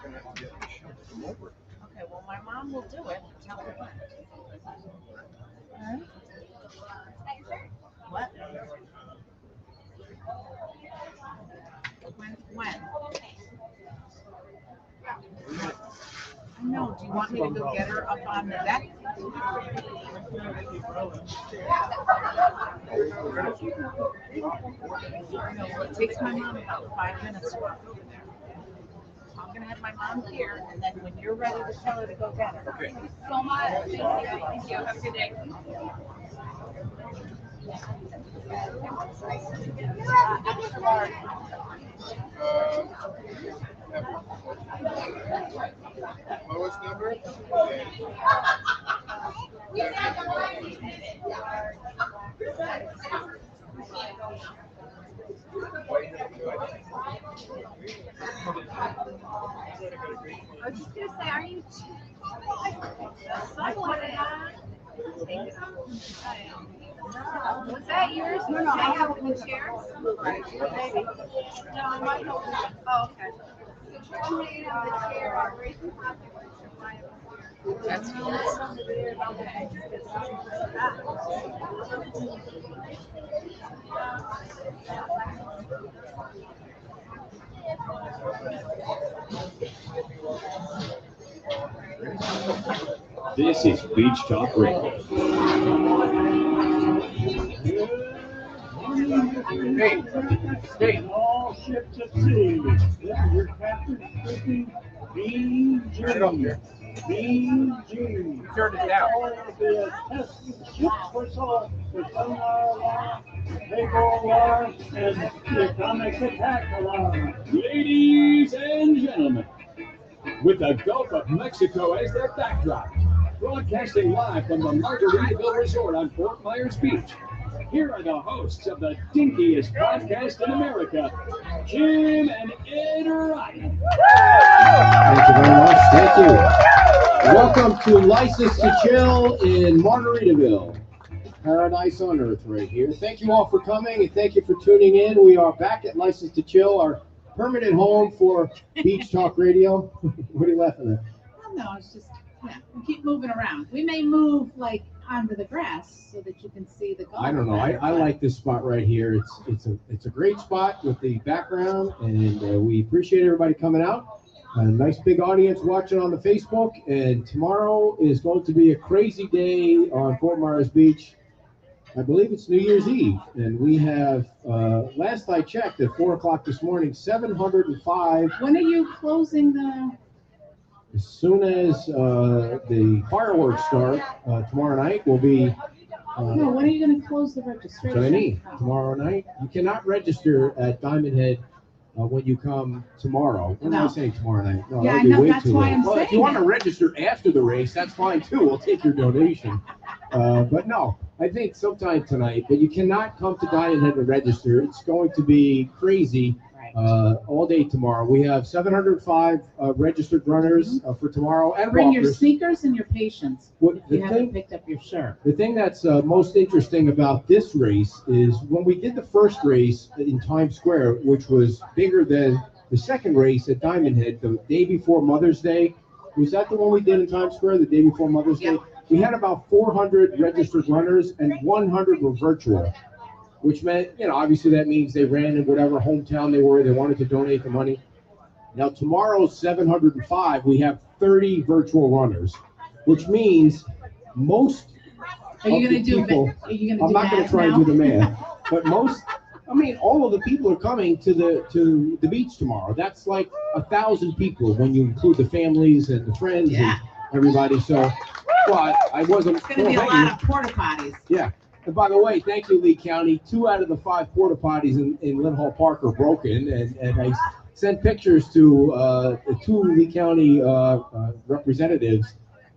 Okay, well, my mom will do it. Tell her when. Alright. What? When? I know. Do you want me to go get her up on the deck? No, it takes my mom about 5 minutes to walk over there. I'm gonna have my mom here, and then when you're ready to tell her to go get her. Okay. So much. Thank you. Thank you. Have a good day. Extra large. Lowest number? I was just gonna say, are you? Was that yours? No, I have one chairs. Maybe. No, my home. Oh, okay. One day you have the chair. That's This is Beach Talk Radio. Hey, All ships at sea. This is your captain speaking. turn it up here. BG. Turn it down. All of the test ships whistle, the sonar alarm, naval alarm, and the atomic attack alarm. Ladies and gentlemen, with the Gulf of Mexico as their backdrop, broadcasting live from the Margaritaville Resort on Fort Myers Beach, here are the hosts of the dinkiest podcast in America, Jim and Ed Ryan. Thank you very much. Thank you. Welcome to License to Chill in Margaritaville. Paradise on Earth right here. Thank you all for coming and thank you for tuning in. We are back at License to Chill, our permanent home for Beach Talk Radio. What are you laughing at? Well, no, it's just, we keep moving around. We may move like onto the grass so that you can see the golf. I don't know. I like this spot right here. It's a great spot with the background, and we appreciate everybody coming out. A nice big audience watching on the Facebook, and tomorrow is going to be a crazy day on Fort Myers Beach. I believe it's New Year's Eve, and we have, last I checked at 4 o'clock this morning, 705. When are you closing the? As soon as the fireworks start tomorrow night, will be. No, when are you going to close the registration? That's what I need. Tomorrow night, you cannot register at Diamond Head when you come tomorrow. What am I saying tomorrow night? No, Yeah, I that'd be know, way that's too why late. I'm Well, if you saying want to it. register after the race, that's fine too. We'll take your donation. But no, I think sometime tonight. But you cannot come to Diamond Head to register. It's going to be crazy all day tomorrow. We have 705 registered runners for tomorrow and Bring your walkers. sneakers and your patience. What, If you the haven't thing, picked up your shirt. the thing that's most interesting about this race is when we did the first race in Times Square, which was bigger than the second race at Diamond Head, the day before Mother's Day. Was that the one we did in Times Square, the day before Mother's Day? We had about 400 registered runners and 100 were virtual, which meant, obviously that means they ran in whatever hometown they were. They wanted to donate the money. Now, tomorrow's 705, we have 30 virtual runners, which means most Are you of going the to do people, Are you going to I'm do not going to math try now? and do the math, but all of the people are coming to the beach tomorrow. That's like 1,000 people when you include the families and the friends and everybody. So, well, I wasn't. It's going to be a lot of porta potties. Yeah. And by the way, thank you, Lee County. 2 out of the 5 porta potties in Lynn Hall Park are broken, and I sent pictures to the 2 Lee County representatives.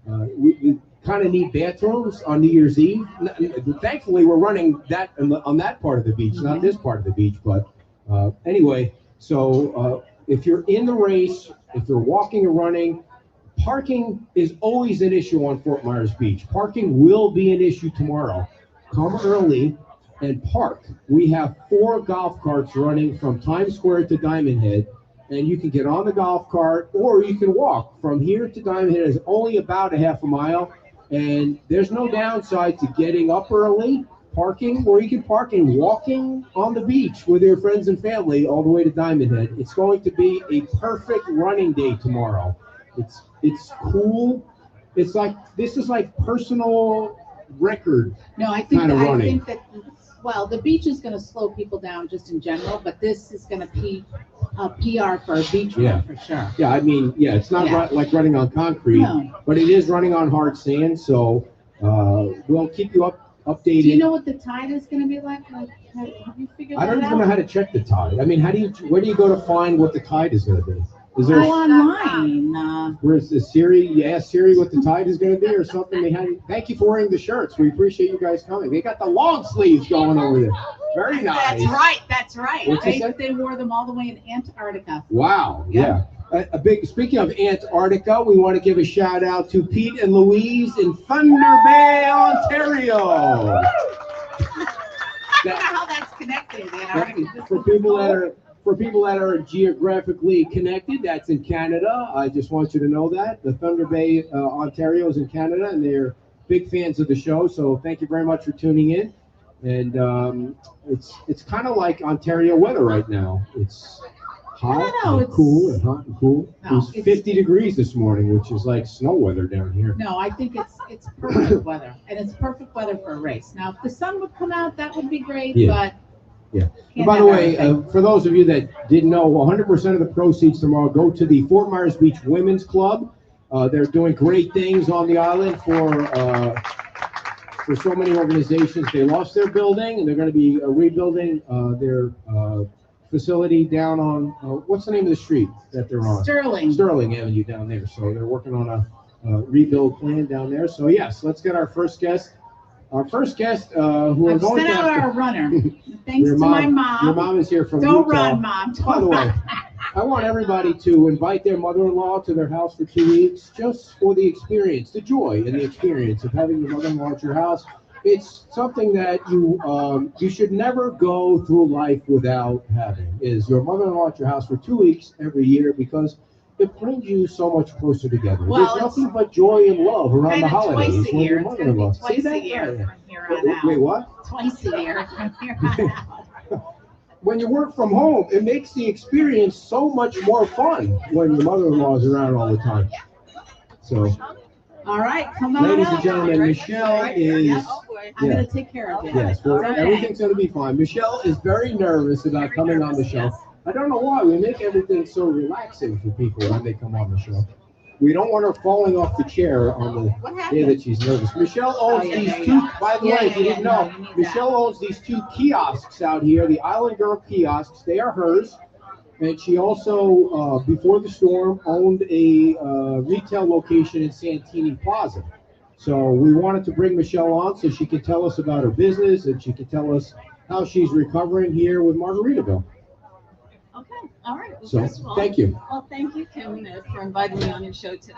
We kind of need bathrooms on New Year's Eve. Thankfully, we're running that on that part of the beach, not this part of the beach. But anyway, so if you're in the race, if you're walking or running, parking is always an issue on Fort Myers Beach. Parking will be an issue tomorrow. Come early and park. We have 4 golf carts running from Times Square to Diamond Head, and you can get on the golf cart, or you can walk from here to Diamond Head. Is only about a half a mile, and there's no downside to getting up early, parking, or you can park and walking on the beach with your friends and family all the way to Diamond Head. It's going to be a perfect running day tomorrow. It's cool. It's like this is like personal record. No, I think Kinda that, I running. think that, well, the beach is gonna slow people down just in general, but this is gonna be a PR for a beach Yeah. run for sure. Yeah, I mean, yeah, it's not Yeah. like running on concrete, No. but it is running on hard sand. So we'll keep you updated. Do you know what the tide is gonna be like? Like, have you figured I that don't out? even know how to check the tide. I mean, where do you go to find what the tide is going to be? Is there Go online. where's the Siri? You ask Siri what the tide is going to be or something. Thank you for wearing the shirts. We appreciate you guys coming. They got the long sleeves going over there. Very nice. That's right. That's right. What'd you say? They wore them all the way in Antarctica. Wow. Yeah. Yeah. Speaking of Antarctica, we want to give a shout out to Pete and Louise in Thunder Bay, Ontario. I don't know how that's connected. Antarctica. For people that are geographically connected, that's in Canada. I just want you to know that the Thunder Bay, Ontario, is in Canada, and they're big fans of the show. So thank you very much for tuning in. And it's kind of like Ontario weather right now. It's hot and cool and hot and cool. It was 50 degrees this morning, which is like snow weather down here. No, I think it's perfect weather, and it's perfect weather for a race. Now, if the sun would come out, that would be great. Yeah. But Yeah. can't By the have way, everything. for those of you that didn't know, 100% of the proceeds tomorrow go to the Fort Myers Beach Women's Club. They're doing great things on the island for so many organizations. They lost their building, and they're going to be rebuilding their facility down on what's the name of the street that they're on? Sterling Avenue down there. So they're working on a rebuild plan down there. So yes, let's get our first guest. Our first guest, who we're I've going sent to out have to- our runner. Thanks Your to my mom. Your mom is here from Don't Utah. run, Mom. By the way, I want everybody to invite their mother-in-law to their house for 2 weeks, just for the experience, the joy and the experience of having your mother-in-law at your house. It's something that you should never go through life without having, is your mother-in-law at your house for 2 weeks every year, because it brings you so much closer together. Well, There's nothing but joy and love around Kind the of holidays twice a when year. your It's gonna be mother-in-law. twice See a that? year Yeah. from here on out. Wait, what? Twice a year from here on out. When you work from home, it makes the experience so much more fun when your mother-in-law is around all the time. So, All right, come on ladies up. and gentlemen, Michelle is, I'm yeah. gonna take care of you. yes, well, Okay. everything's going to be fine. Michelle is very nervous about coming on the show. I don't know why. We make everything so relaxing for people when they come on the show. We don't want her falling off the chair on the What day happened? that she's nervous. Michelle owns yeah, these there you two, go. by the Yeah, way, if you yeah, didn't yeah, know, no, you need Michelle owns these two kiosks out here, the Island Girl kiosks. They are hers. And she also, before the storm, owned a retail location in Santini Plaza. So we wanted to bring Michelle on so she could tell us about her business, and she could tell us how she's recovering here with Margaritaville. Okay, all right. Well, So first of all, thank you. Well, thank you, Kim, for inviting me on your show today.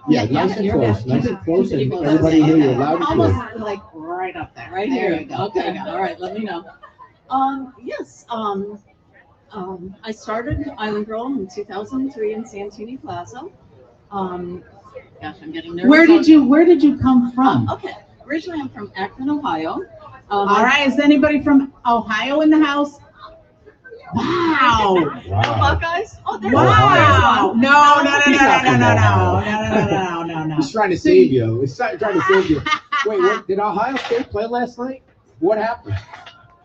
Yeah, Yeah, nice and you're close, back. nice and close, and Okay. everybody hear you loud and clear. Almost like right up there. Right There here. you go. Okay, There you go. all right, let me know. Yes, I started Island Girl in 2003 in Santini Plaza. Gosh, I'm getting nervous. Where did you come from? Okay, originally I'm from Akron, Ohio. All right, is anybody from Ohio in the house? Wow. Wow. Buckeyes? Oh, there's Wow. one. No. He's trying to save you. He's trying to save you. Wait, what? Did Ohio State play last night? What happened?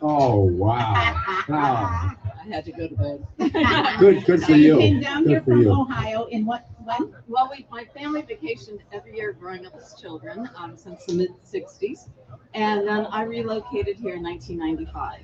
Oh, wow. Wow. I had to go to bed. Good So for you you. came down here Good for from you. Ohio in when? Well, my family vacationed every year growing up as children since the mid 60s. And then I relocated here in 1995.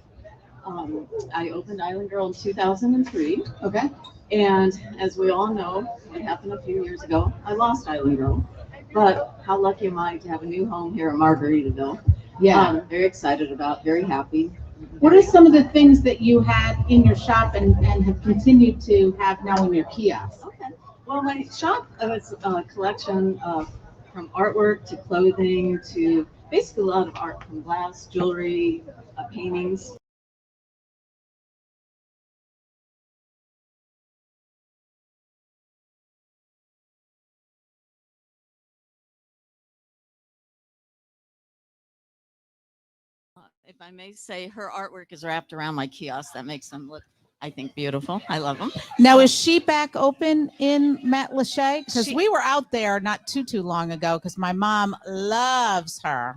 I opened Island Girl in 2003. Okay. And as we all know, what happened a few years ago, I lost Island Girl. But how lucky am I to have a new home here in Margaritaville? Yeah. Very excited about, very happy. What are some of the things that you had in your shop and have continued to have now in your kiosk? Okay. Well, my shop was a collection of from artwork to clothing to basically a lot of art from glass, jewelry, paintings. if I may say, her artwork is wrapped around my kiosk. That makes them look, I think, beautiful. I love them. Now, is she back open in Matt Lachey? Because She- we were out there not too long ago because my mom loves her.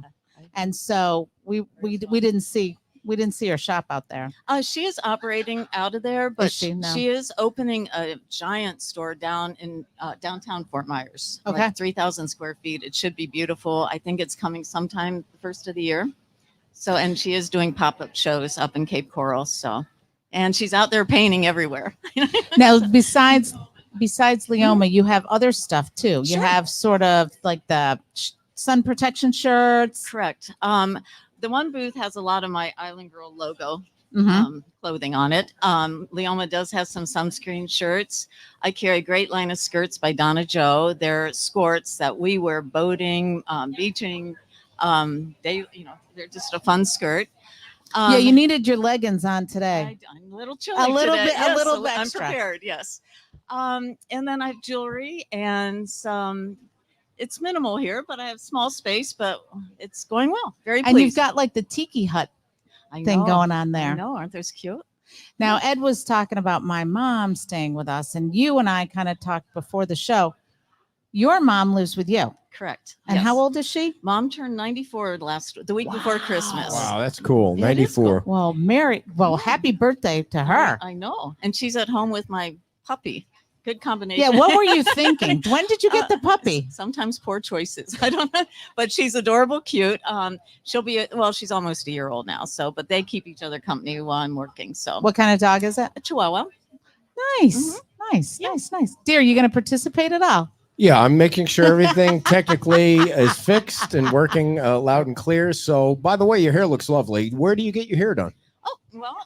And so we didn't see her shop out there. She is operating out of there, but Is she? No. she is opening a giant store down in downtown Fort Myers. Okay. Like 3,000 square feet. It should be beautiful. I think it's coming sometime the first of the year. So, and she is doing pop-up shows up in Cape Coral. So, and she's out there painting everywhere. Now, besides Leoma, you have other stuff too. You Sure. have sort of like the sun protection shirts. Correct. The one booth has a lot of my Island Girl logo Mhm. clothing on it. Leoma does have some sunscreen shirts. I carry a great line of skirts by Donna Joe. They're skirts that we wear boating, beaching. They're just a fun skirt. Yeah, you needed your leggings on today. I'm a little chilly. A little today. bit- a Yes, little I'm extra. prepared. Yes. And then I have jewelry and some. It's minimal here, but I have small space, but it's going well. Very pleased. And you've got like the tiki hut I thing know, going on I there. know, aren't those cute? Now, Ed was talking about my mom staying with us, and you and I kind of talked before the show. Your mom lives with you. Correct. And Yes. how old is she? Mom turned 94 the week before Christmas. Wow, that's cool. Yeah, it is cool. 94. Well, happy birthday to her. I know. And she's at home with my puppy. Good combination. Yeah, what were you thinking? When did you get the puppy? Sometimes poor choices. I don't know, but she's adorable, cute. She's almost a year old now. So, but they keep each other company while I'm working. So, What kind of dog is it? a Chihuahua. Nice, nice. Dear, you going to participate at all? Yeah, I'm making sure everything technically is fixed and working loud and clear. So, by the way, your hair looks lovely. Where do you get your hair done? Oh, well,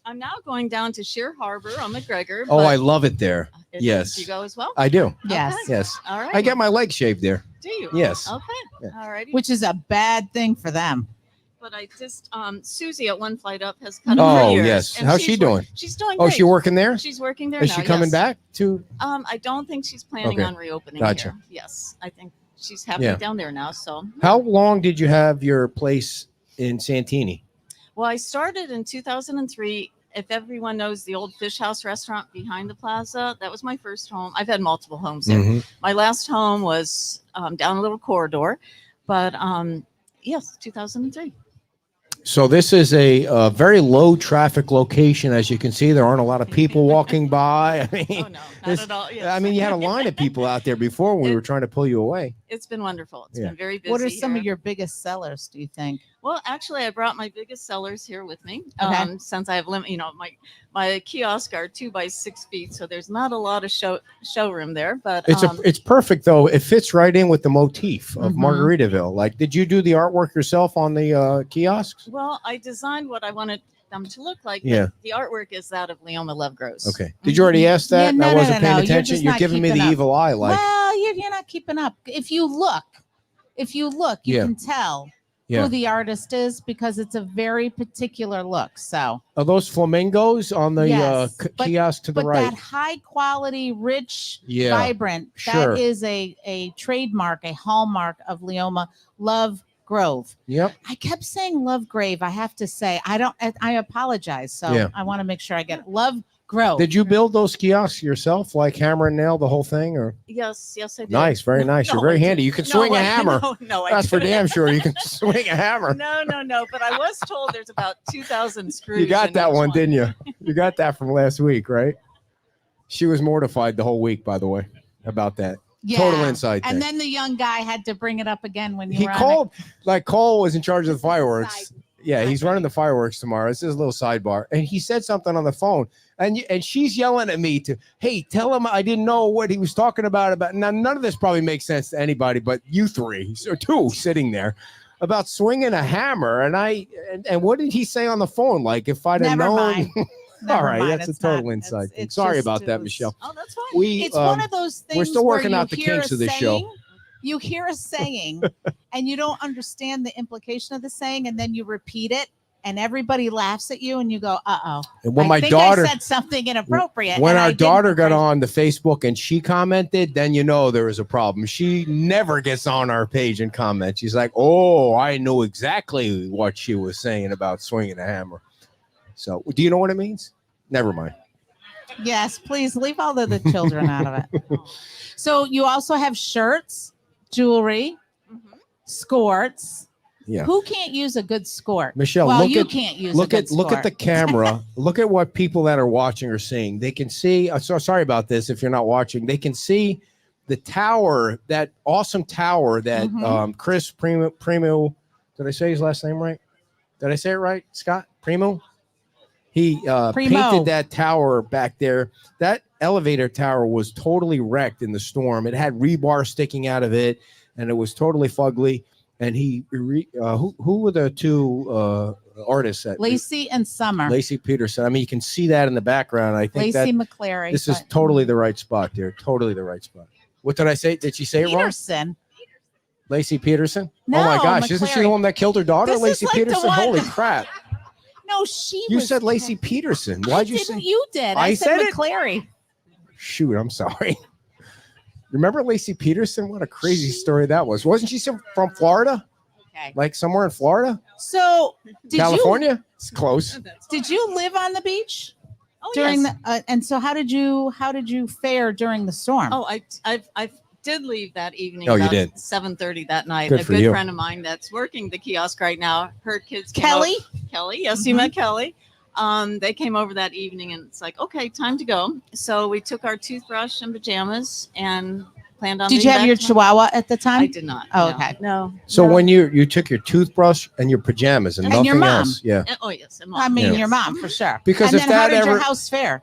I'm now going down to Sheer Harbor on McGregor. Oh, but I love it there. Yes. Yes. You go as well? I do. Yes. Okay. Yes. All right. I get my legs shaved there. Do you? Yes. Okay. Yeah. All righty. Which is a bad thing for them. But I just, Susie at One Flight Up has cut Oh, her ears. yes. and How's she's she doing? She's doing Oh, great. she working there? She's working there Is now. she coming yes. back to? I don't think she's planning Okay. on reopening Gotcha. here. Yes. I think she's happy Yeah. down there now. So, How long did you have your place in Santini? well, I started in 2003. If everyone knows the old Fish House restaurant behind the plaza, that was my first home. I've had multiple homes there. Mhm. My last home was down a little corridor, but yes, 2003. So this is a very low traffic location. As you can see, there aren't a lot of people walking by. I mean, Oh no, not this- at all. Yes. I mean, you had a line of people out there before when we were trying to pull you away. It's been wonderful. It's Yeah. been very busy. What are some here. of your biggest sellers, do you think? Well, actually, I brought my biggest sellers here with me. Okay. Since I have my kiosk are 2 by 6 feet, so there's not a lot of showroom there. But It's perfect though. It fits right in with the motif of Mhm. Margaritaville. Like, did you do the artwork yourself on the kiosks? well, I designed what I wanted them to look like. Yeah. But the artwork is that of Leoma Lovegroves. Okay. Did you already ask that? Yeah, And I no, wasn't no, paying no. You're attention. just You're not giving me the keeping up. evil eye. Like, Well, you're not keeping up. If you look, you Yeah. can tell Yeah. who the artist is because it's a very particular look. So, are those flamingos on the Yes, but- kiosk to the but right? that high quality, rich, Yeah. vibrant, Sure. that is a trademark, a hallmark of Leoma Love Grove. Yep. I kept saying Love Grave. I have to say, I apologize. So Yeah. I want to make sure I get it. Love Grove. Did you build those kiosks yourself, like hammer and nail, the whole thing? Or Yes, I did. nice, very nice. You're No, very I handy. didn't. You can No, swing a I- hammer. No, I That's for didn't. damn sure. You can swing a hammer. No. But I was told there's about 2,000 screws. You got in that each one, didn't you? You got that from last week, right? She was mortified the whole week, by the way, about that. Total inside thing. And then the young guy had to bring it up again when you He were on called, like Cole was in charge of the fireworks. Side. Yeah, he's running the fireworks tomorrow. It's his little sidebar. And he said something on the phone. And she's yelling at me to, hey, tell him I didn't know what he was talking about. Now, none of this probably makes sense to anybody but you three, or two sitting there, about swinging a hammer. And what did he say on the phone? Like, if I'd have Never known. mind. All Never right, mind. that's a It's total not- inside it's- thing. it's Sorry just- about it that, was- Michelle. Oh, that's fine. We It's one of those things. we're still where working you out the hear kinks a of this show. saying, You hear a saying, and you don't understand the implication of the saying, and then you repeat it. and everybody laughs at you, and you go, "Uh-oh." And when I my think daughter I said something inappropriate. when and I our didn't daughter got appraise- on the Facebook and she commented, then you know there was a problem. She never gets on our page and comments. She's like, "Oh, I know exactly what she was saying about swinging a hammer." So, do you know what it means? Never mind. Yes, please leave all of the children out of it. So you also have shirts, jewelry, skirts. Yeah. Who can't use a good skirt? Michelle, well, look you at can't use look a good at look at the skirt. camera. Look at what people that are watching are seeing. They can see. So sorry about this if you're not watching. They can see the tower, that awesome tower that Chris Primo. Did I say his last name right? Did I say it right, Scott? Primo. He painted that tower back there. That elevator tower was totally wrecked in the storm. It had rebar sticking out of it, and it was totally fugly. And who were the two artists? Lacey and Summer. Lacey Peterson. I mean, you can see that in the background. I think Lacey McClary. this is totally the right spot there. Totally the right spot. What did I say? Did she say it wrong? Peterson. Lacey Peterson? No, oh my gosh, isn't she the McClary. one that killed her daughter? This is Lacey like the Peterson? one- Holy crap. No, she You was. said Lacey Peterson. Why'd you say? You did. I I said said it? McClary. Shoot, I'm sorry. Remember Lacey Peterson? What a crazy story that was. Wasn't she from Florida? Okay. Like somewhere in Florida? So did California? It's close. Did you live on the beach Oh, during yes. the? And so how did you fare during the storm? Oh, I did leave that evening. Oh, you about did? 7:30 that night. Good A for good you. friend of mine that's working the kiosk right now. Her kids came Kelly. Kelly, yes, you met Kelly. They came over that evening, and it's like, okay, time to go. So we took our toothbrush and pajamas and planned on. Did you being have back your tomorrow. Chihuahua at the time? I did not. Oh, no. okay. No. So no. when you took your toothbrush and your pajamas and, And nothing your mom. else, yeah. Oh yes, and I Mom. mean, Yeah. your mom for sure. Because and if then how that did your ever- house fare?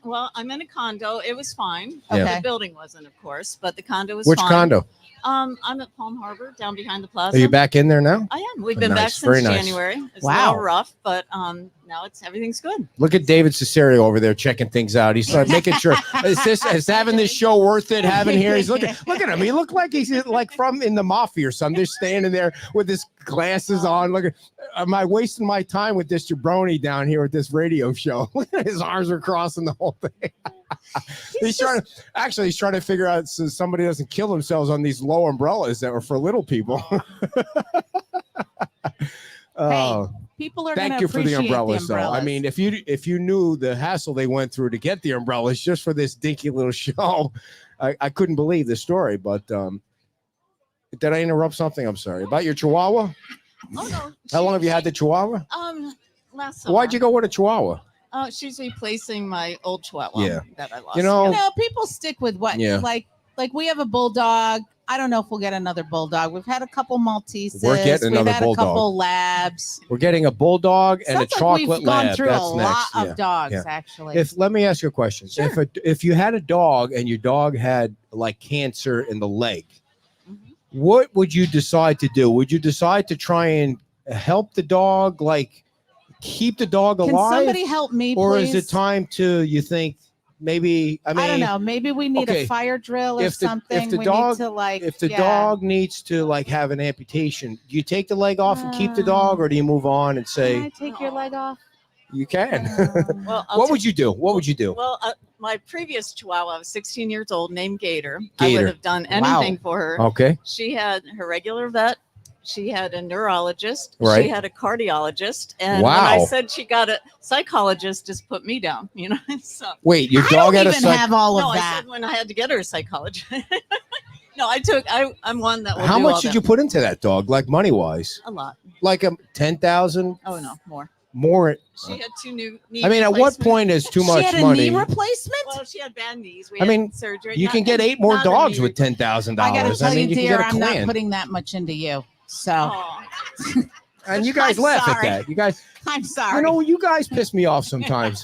Well, I'm in a condo. It was fine. Yeah. Okay. The building wasn't, of course, but the condo was Which fine. condo? I'm at Palm Harbor, down behind the plaza. Are you back in there now? I am. We've been back Nice, very since nice. January. It's a Wow. little rough, but now everything's good. Look at David Cesario over there checking things out. He's like making sure is having this show worth it having here. He's look at him. He looked like he's like from in the mafia or something. Just standing there with his glasses on. Look at, am I wasting my time with this jabroni down here with this radio show? Look at his arms are crossing the whole thing. He's trying to figure out so somebody doesn't kill themselves on these low umbrellas that were for little people. People are. Thank gonna you for the appreciate umbrellas, though. I mean, if you knew the hassle they went through to get the umbrellas just for this dinky little show, I couldn't believe the story. But did I interrupt something? I'm sorry. About your Chihuahua? Oh no. How long have you had the Chihuahua? Last summer. Why'd you go with a Chihuahua? She's replacing my old Chihuahua Yeah. that I lost. You know- no, people stick with what Yeah. like we have a bulldog. I don't know if we'll get another bulldog. We've had a couple Malteses. We're getting We've another had bulldog. a couple labs. We're getting a bulldog and Sounds a like chocolate we've gone lab. through That's a next. lot Yeah. of dogs, Yeah. actually. Let me ask you a question. Sure. If you had a dog and your dog had like cancer in the leg, Mhm. what would you decide to do? Would you decide to try and help the dog, like keep the dog Can alive, somebody help me, or please? is it time to you think maybe? I mean, I don't know. Maybe we need okay, a fire drill or if the- if something. the we dog- need to like if the yeah. dog needs to like have an amputation, do you take the leg off and keep the dog, or do you move on and Can I say take your leg off? you can? Well, What would you do? What would you do? Well, my previous Chihuahua was 16 years old, named Gator. I Gator. would have done Wow. anything for her. Okay. She had her regular vet. She had a neurologist. Right. She had a cardiologist. And when I Wow. said she got a psychologist, just put me down. You know. So Wait, your I dog don't had a even psych- have all of no, I that. said when I had to get her a psychologist. No, I'm one that will How do much all did that. you put into that dog, like money wise? A lot. Like 10,000 Oh no, more. more. She had two new knee I mean, at what replacements. point is too she much had a money? knee replacement. Well, she had bad knees. We I had mean, surgery. You can get 8 more not a dogs knee with $10,000. I gotta tell mean, you, can dear, get a I'm not clan. putting that much into you. So Aw. And you guys I'm laugh sorry. at that. You guys, I'm sorry. you know, you guys piss me off sometimes.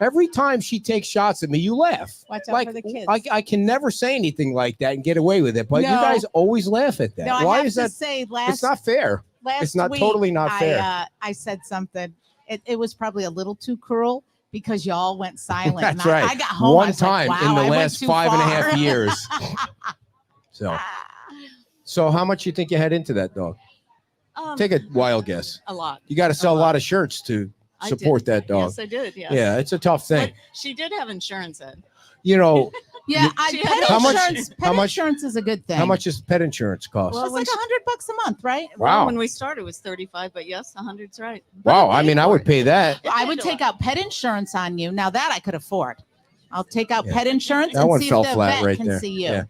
Every time she takes shots at me, you laugh. Watch out Like for the kids. I can never say anything like that and get away with it, but you No. guys always laugh at that. no, I Why have is to that? say, It's last not fair. It's not week, totally not fair. I said something. It was probably a little too cruel because y'all went silent. That's and right. I got home. I One was like, time wow, in the I went last too 5.5 far. years. So how much you think you had into that dog? Take a wild guess. A lot. You got to sell a lot of shirts to I support did. that dog. Yes, I did. Yes. Yeah, it's a tough thing. But she did have insurance, Ed. You know, Yeah, She pet had How much- insurance. Pet how much- insurance is a good thing. how much does pet insurance cost? Well, It's like $100 a month, right? Wow. Well, when we started, it was 35, but yes, 100's right. Wow, I mean, I would pay that. I would take out pet insurance on you. Now that I could afford. I'll take out Yeah. pet insurance That and one see fell if the flat vet right can there. see you. Yeah.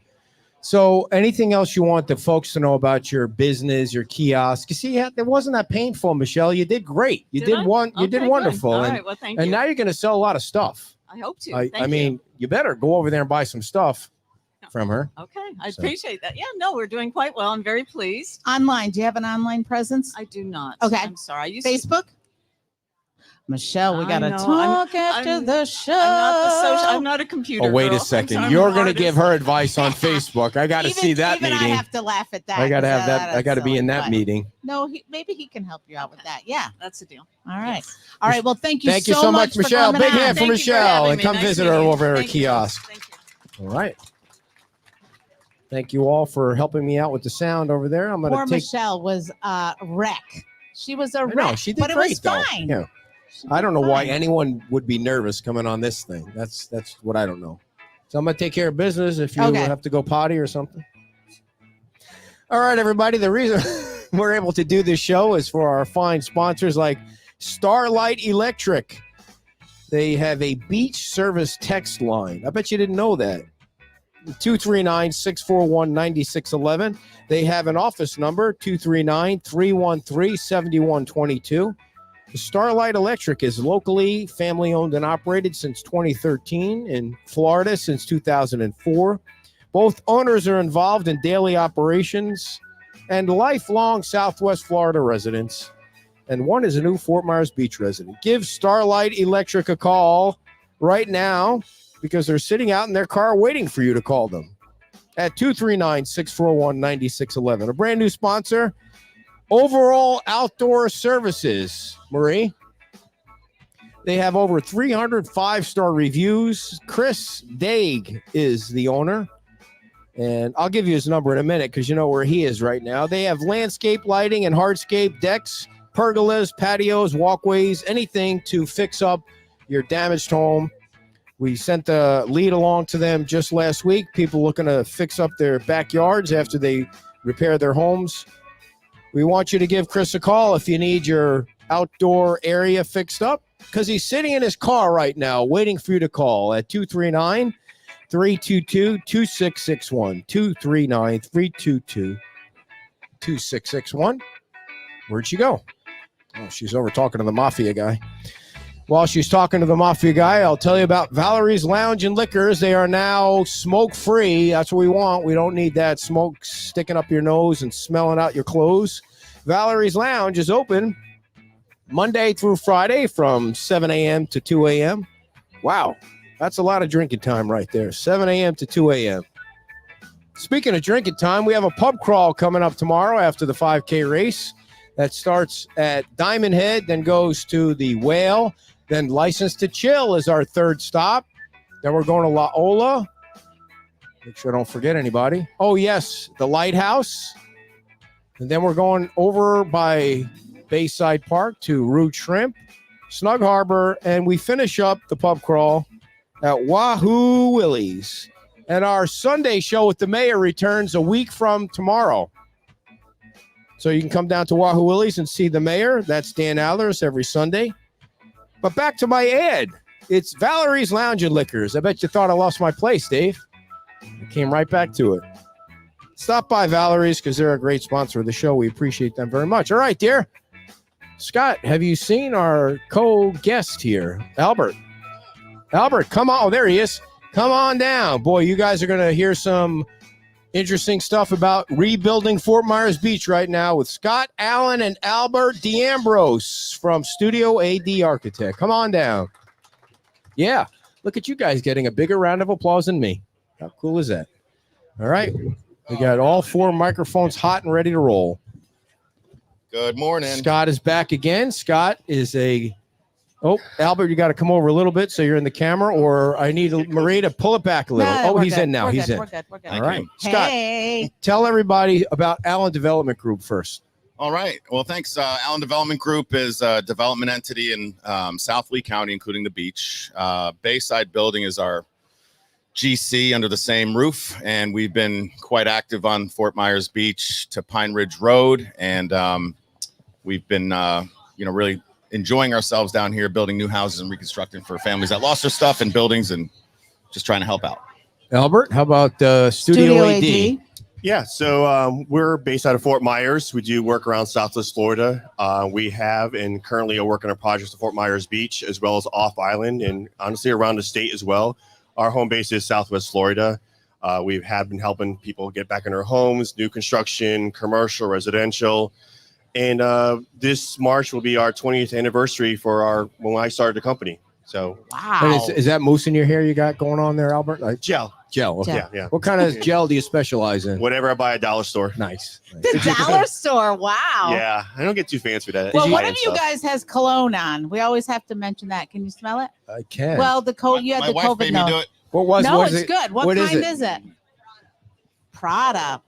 So, anything else you want the folks to know about your business, your kiosk? You see, it wasn't that painful, Michelle. You did great. You did I? one. You Okay, did good. wonderful, All and, right, well, thank and you. now you're going to sell a lot of stuff. I hope to. I Thank mean, you better go over there and buy some stuff from her. Okay, I So- appreciate that. Yeah, no, we're doing quite well. I'm very pleased. Online. Do you have an online presence? I do not. Okay. I'm sorry. I used to. Facebook? Michelle, we I got to know. talk after I'm- the show. I'm not a computer. Oh, wait girl. a I'm second. sorry, I'm You're an going to give artist. her advice on Facebook. I got to see that even meeting. I have to laugh at that. I got to 'cause have that. I got to be silly, in that but- meeting. No, maybe he can help you out with that. Yeah. That's a deal. All right. Yes. All right. Well, thank you Thank you so much, for Michelle. coming Big on. hand for Thank you Michelle, having and me. come Nice visit her meeting you. over at her Thank you. kiosk. Thank you. All right. Thank you all for helping me out with the sound over there. I'm going Poor to take. Michelle was a wreck. She was a I wreck. know, she did but great it was though. fine. Yeah. She I did don't know why fine. anyone would be nervous coming on this thing. That's what I don't know. So I'm gonna take care of business if you Okay. have to go potty or something. All right, everybody. The reason we're able to do this show is for our fine sponsors like Starlight Electric. They have a beach service text line. I bet you didn't know that. 239-641-9611. They have an office number, 239-313-7122. Starlight Electric is locally family owned and operated since 2013, in Florida since 2004. Both owners are involved in daily operations and lifelong Southwest Florida residents. And one is a new Fort Myers Beach resident. Give Starlight Electric a call right now because they're sitting out in their car waiting for you to call them at 239-641-9611. A brand new sponsor, Overall Outdoor Services. Marie, they have over 300 5-star reviews. Chris Daig is the owner, and I'll give you his number in a minute because you know where he is right now. They have landscape lighting and hardscape decks, pergolas, patios, walkways, anything to fix up your damaged home. We sent the lead along to them just last week. People looking to fix up their backyards after they repair their homes. We want you to give Chris a call if you need your outdoor area fixed up because he's sitting in his car right now waiting for you to call at 239-322-2661. 239-322-2661. Where'd she go? Oh, she's over talking to the mafia guy. While she's talking to the mafia guy, I'll tell you about Valerie's Lounge and Liquors. They are now smoke-free. That's what we want. We don't need that smoke sticking up your nose and smelling out your clothes. Valerie's Lounge is open Monday through Friday from 7 a.m. to 2 a.m. Wow, that's a lot of drinking time right there, 7 a.m. to 2 a.m. Speaking of drinking time, we have a pub crawl coming up tomorrow after the 5K race. That starts at Diamond Head, then goes to the Whale. Then License to Chill is our third stop. Then we're going to La Ola. Make sure I don't forget anybody. Oh, yes, the Lighthouse. And then we're going over by Bayside Park to Root Shrimp, Snug Harbor, and we finish up the pub crawl at Wahoo Willie's. And our Sunday show with the mayor returns a week from tomorrow. So you can come down to Wahoo Willie's and see the mayor. That's Dan Allers every Sunday. But back to my ad. It's Valerie's Lounge and Liquors. I bet you thought I lost my place, Dave. I came right back to it. Stop by Valerie's because they're a great sponsor of the show. We appreciate them very much. All right, dear. Scott, have you seen our co-guest here, Albert? Albert, come on. Oh, there he is. Come on down. Boy, you guys are going to hear some interesting stuff about rebuilding Fort Myers Beach right now with Scott Allen and Albert D'Ambrose from Studio AD Architect. Come on down. Yeah, look at you guys getting a bigger round of applause than me. How cool is that? All right, we got all 4 microphones hot and ready to roll. Good morning. Scott is back again. Scott is a... Oh, Albert, you got to come over a little bit so you're in the camera, or I need Marie to pull it back a little. No, oh, we're he's good. in now. We're He's good. in. We're good. We're good. All right. Scott, Hey. tell everybody about Allen Development Group first. All right. Well, thanks. Allen Development Group is a development entity in South Lee County, including the beach. Bayside Building is our GC under the same roof, and we've been quite active on Fort Myers Beach to Pine Ridge Road, and we've been, really enjoying ourselves down here, building new houses and reconstructing for families that lost their stuff and buildings, and just trying to help out. Albert, how about Studio AD? Yeah, so we're based out of Fort Myers. We do work around Southwest Florida. We have and currently are working on projects at Fort Myers Beach as well as off island and honestly around the state as well. Our home base is Southwest Florida. We have been helping people get back in their homes, new construction, commercial, residential. And this March will be our 20th anniversary for when I started the company. So wow, is that mousse in your hair you got going on there, Albert? Like gel. Okay. Yeah. What kind of gel do you specialize in? Whatever I buy at dollar store. Nice. The dollar store. Wow. Yeah, I don't get too fancy with that. Well, one of you guys has cologne on. We always have to mention that. Can you smell it? I can. Well, you had the COVID note. It's good. What kind is it? Prada.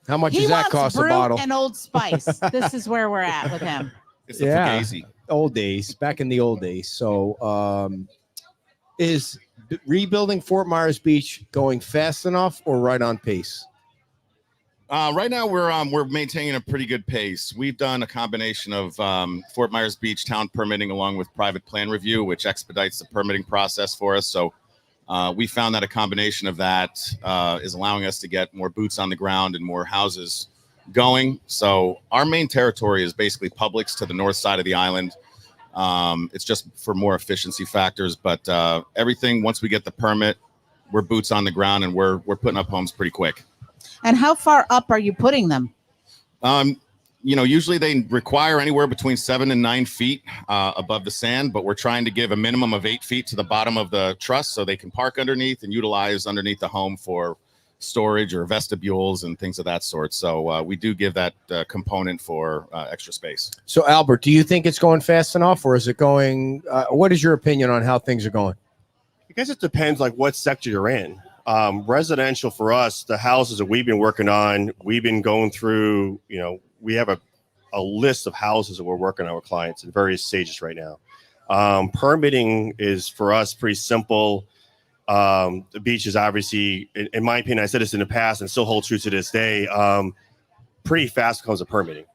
How much does that cost a bottle? And Old Spice. This is where we're at with him. It's the Fugazi. Old days, back in the old days. So, is rebuilding Fort Myers Beach going fast enough or right on pace? Right now, we're maintaining a pretty good pace. We've done a combination of Fort Myers Beach town permitting along with private plan review, which expedites the permitting process for us. So we found that a combination of that is allowing us to get more boots on the ground and more houses going. So our main territory is basically Publix to the north side of the island. It's just for more efficiency factors, but everything, once we get the permit, we're boots on the ground and we're putting up homes pretty quick. And how far up are you putting them? Usually they require anywhere between 7 and 9 feet above the sand, but we're trying to give a minimum of 8 feet to the bottom of the truss so they can park underneath and utilize underneath the home for storage or vestibules and things of that sort. So we do give that component for extra space. So Albert, do you think it's going fast enough, or is it going, what is your opinion on how things are going? I guess it depends like what sector you're in. Residential for us, the houses that we've been working on, we've been going through, we have a list of houses that we're working on with clients in various stages right now. Permitting is for us pretty simple. The beach is obviously, in my opinion, I said this in the past and still hold true to this day, pretty fast when it comes to permitting.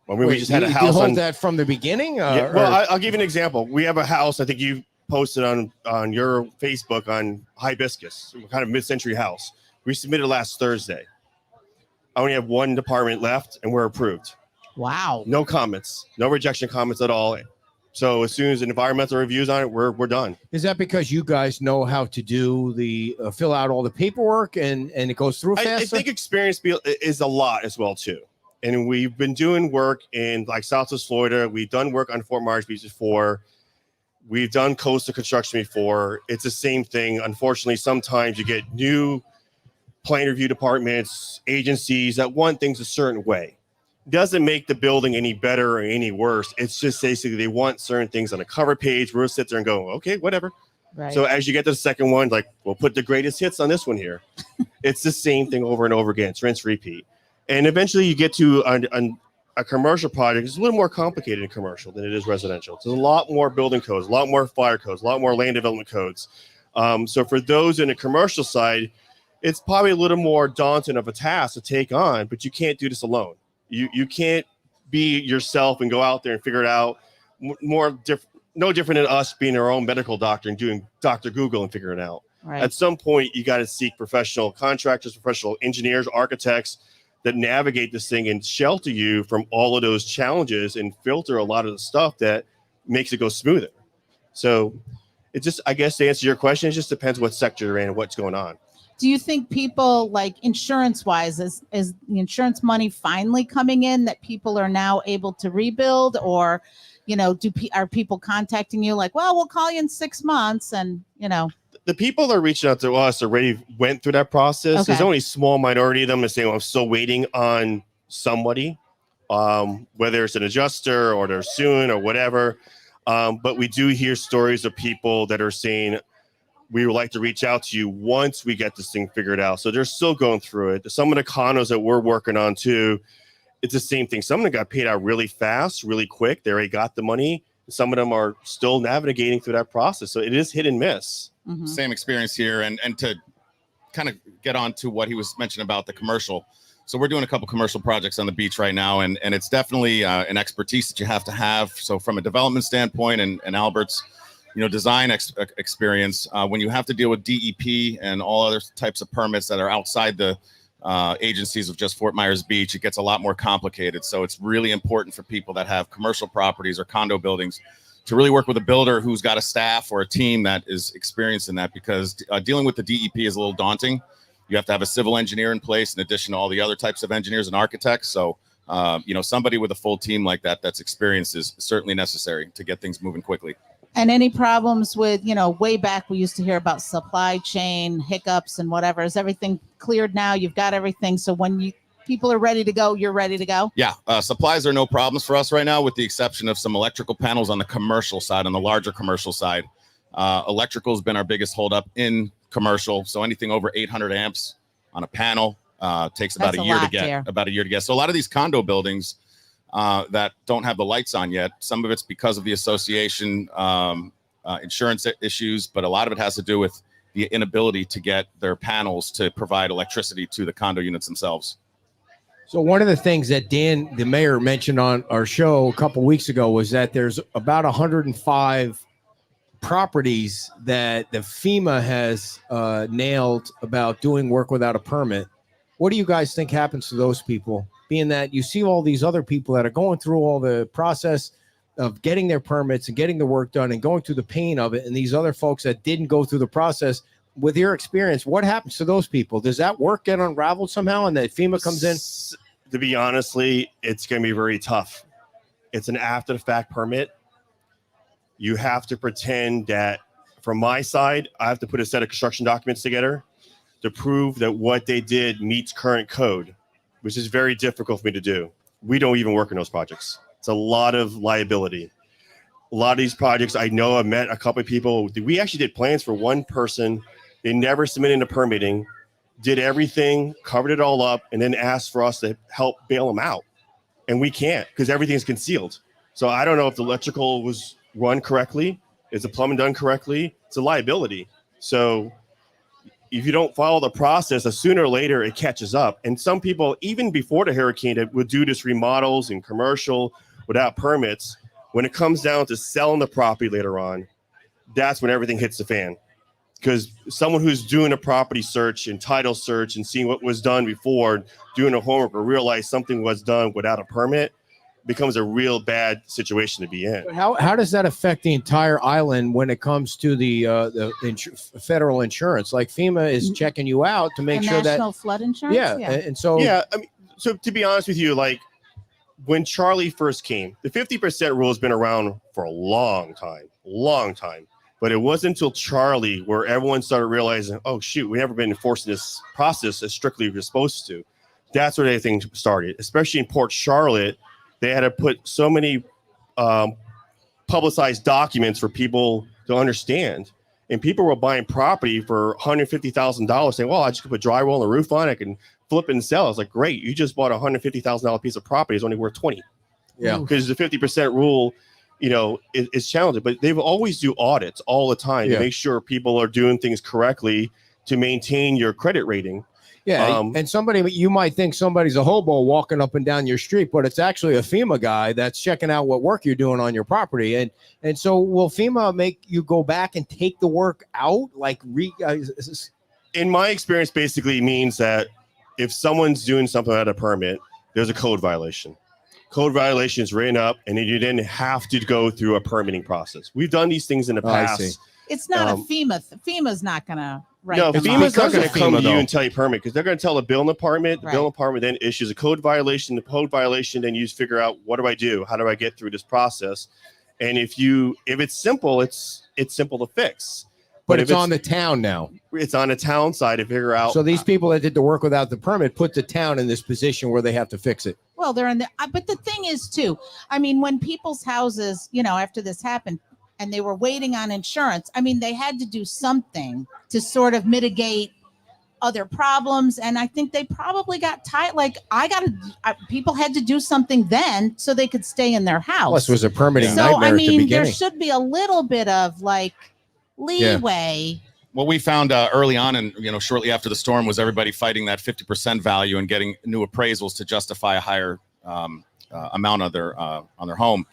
We just had a house. You hold that from the beginning? I'll give you an example. We have a house, I think you posted on your Facebook on Hibiscus, kind of mid-century house. We submitted last Thursday. I only have one department left and we're approved. Wow. No comments, no rejection comments at all. So as soon as an environmental review's on it, we're done. Is that because you guys know how to do the fill out all the paperwork and it goes through faster? I think experience is a lot as well too. And we've been doing work in like Southwest Florida. We've done work on Fort Myers Beach before. We've done coastal construction before. It's the same thing. Unfortunately, sometimes you get new plan review departments, agencies that want things a certain way. Doesn't make the building any better or any worse. It's just basically they want certain things on a cover page. We'll sit there and go, okay, whatever. Right. So as you get to the second one, like we'll put the greatest hits on this one here. It's the same thing over and over again. It's rinse, repeat. And eventually you get to a commercial project. It's a little more complicated in commercial than it is residential. So there's a lot more building codes, a lot more fire codes, a lot more land development codes. So for those in the commercial side, it's probably a little more daunting of a task to take on, but you can't do this alone. You can't be yourself and go out there and figure it out. No different than us being our own medical doctor and doing Dr. Google and figuring it out. Right. At some point, you got to seek professional contractors, professional engineers, architects that navigate this thing and shelter you from all of those challenges and filter a lot of the stuff that makes it go smoother. So it just, I guess to answer your question, it just depends what sector you're in and what's going on. Do you think people, like insurance wise, is the insurance money finally coming in that people are now able to rebuild, or, are people contacting you like, well, we'll call you in 6 months and, The people that are reaching out to us already went through that process. Okay. There's only a small minority of them that say, well, I'm still waiting on somebody, whether it's an adjuster or they're suing or whatever. But we do hear stories of people that are saying, we would like to reach out to you once we get this thing figured out. So they're still going through it. Some of the condos that we're working on too, it's the same thing. Some of them got paid out really fast, really quick. They already got the money. Some of them are still navigating through that process. So it is hit and miss. Mm-hmm. Same experience here. And to kind of get on to what he was mentioning about the commercial. So we're doing a couple commercial projects on the beach right now, and it's definitely an expertise that you have to have. So from a development standpoint and Albert's, design experience, when you have to deal with DEP and all other types of permits that are outside the agencies of just Fort Myers Beach, it gets a lot more complicated. So it's really important for people that have commercial properties or condo buildings to really work with a builder who's got a staff or a team that is experienced in that, because dealing with the DEP is a little daunting. You have to have a civil engineer in place in addition to all the other types of engineers and architects. So, somebody with a full team like that that's experienced is certainly necessary to get things moving quickly. And any problems with, way back we used to hear about supply chain hiccups and whatever. Is everything cleared now? You've got everything. So when people are ready to go, you're ready to go? Yeah, supplies are no problems for us right now, with the exception of some electrical panels on the commercial side, on the larger commercial side. Electrical has been our biggest holdup in commercial. So anything over 800 amps on a panel takes about a year to get. So a lot of these condo buildings that don't have the lights on yet, some of it's because of the association insurance issues, but a lot of it has to do with the inability to get their panels to provide electricity to the condo units themselves. So one of the things that Dan, the mayor, mentioned on our show a couple weeks ago was that there's about 105 properties that the FEMA has nailed about doing work without a permit. What do you guys think happens to those people? Being that you see all these other people that are going through all the process of getting their permits and getting the work done and going through the pain of it, and these other folks that didn't go through the process. With your experience, what happens to those people? Does that work get unraveled somehow and that FEMA comes in? To be honestly, it's going to be very tough. It's an after the fact permit. You have to pretend that, from my side, I have to put a set of construction documents together to prove that what they did meets current code, which is very difficult for me to do. We don't even work in those projects. It's a lot of liability. A lot of these projects, I know, I've met a couple of people. We actually did plans for one person. They never submitted into permitting, did everything, covered it all up, and then asked for us to help bail them out. And we can't, because everything's concealed. So I don't know if the electrical was run correctly. Is the plumbing done correctly? It's a liability. So if you don't follow the process, sooner or later it catches up. And some people, even before the hurricane, that would do this remodels and commercial without permits. When it comes down to selling the property later on, that's when everything hits the fan. Because someone who's doing a property search and title search and seeing what was done before, doing a homework, or realize something was done without a permit, becomes a real bad situation to be in. How does that affect the entire island when it comes to the federal insurance? Like FEMA is checking you out to make sure that national flood insurance. Yeah, and so I mean, so to be honest with you, like when Charlie first came, the 50% rule has been around for a long time. But it wasn't until Charlie where everyone started realizing, oh, shoot, we never been enforcing this process as strictly as we're supposed to. That's where everything started, especially in Port Charlotte. They had to put so many publicized documents for people to understand. And people were buying property for $150,000 saying, well, I just could put drywall on the roof on it, I can flip it and sell. I was like, great, you just bought a $150,000 piece of property. It's only worth 20. Yeah. Because the 50% rule, is challenging, but they will always do audits all the time to make sure people are doing things correctly to maintain your credit rating. Yeah, and you might think somebody's a hobo walking up and down your street, but it's actually a FEMA guy that's checking out what work you're doing on your property. And so will FEMA make you go back and take the work out? In my experience, basically means that if someone's doing something without a permit, there's a code violation. Code violation is written up, and then you didn't have to go through a permitting process. We've done these things in the past. It's not a FEMA. FEMA's not going to write No, them FEMA's up. not going to come to you though. and tell you permit, because they're going to tell the building department. The building department then issues a code violation. The code violation, then you figure out, what do I do? How do I get through this process? And if it's simple, it's simple to fix. But it's on the town now. It's on the town side to figure out. So these people that did the work without the permit put the town in this position where they have to fix it. Well, they're in the, but the thing is too, I mean, when people's houses, after this happened and they were waiting on insurance, I mean, they had to do something to sort of mitigate, other problems, and I think they probably got tired. Like people had to do something then so they could stay in their house. Plus, it was a permitting So nightmare I at the mean, there beginning. should be a little bit of like leeway. What we found early on, and shortly after the storm, was everybody fighting that 50% value and getting new appraisals to justify a higher amount on their home.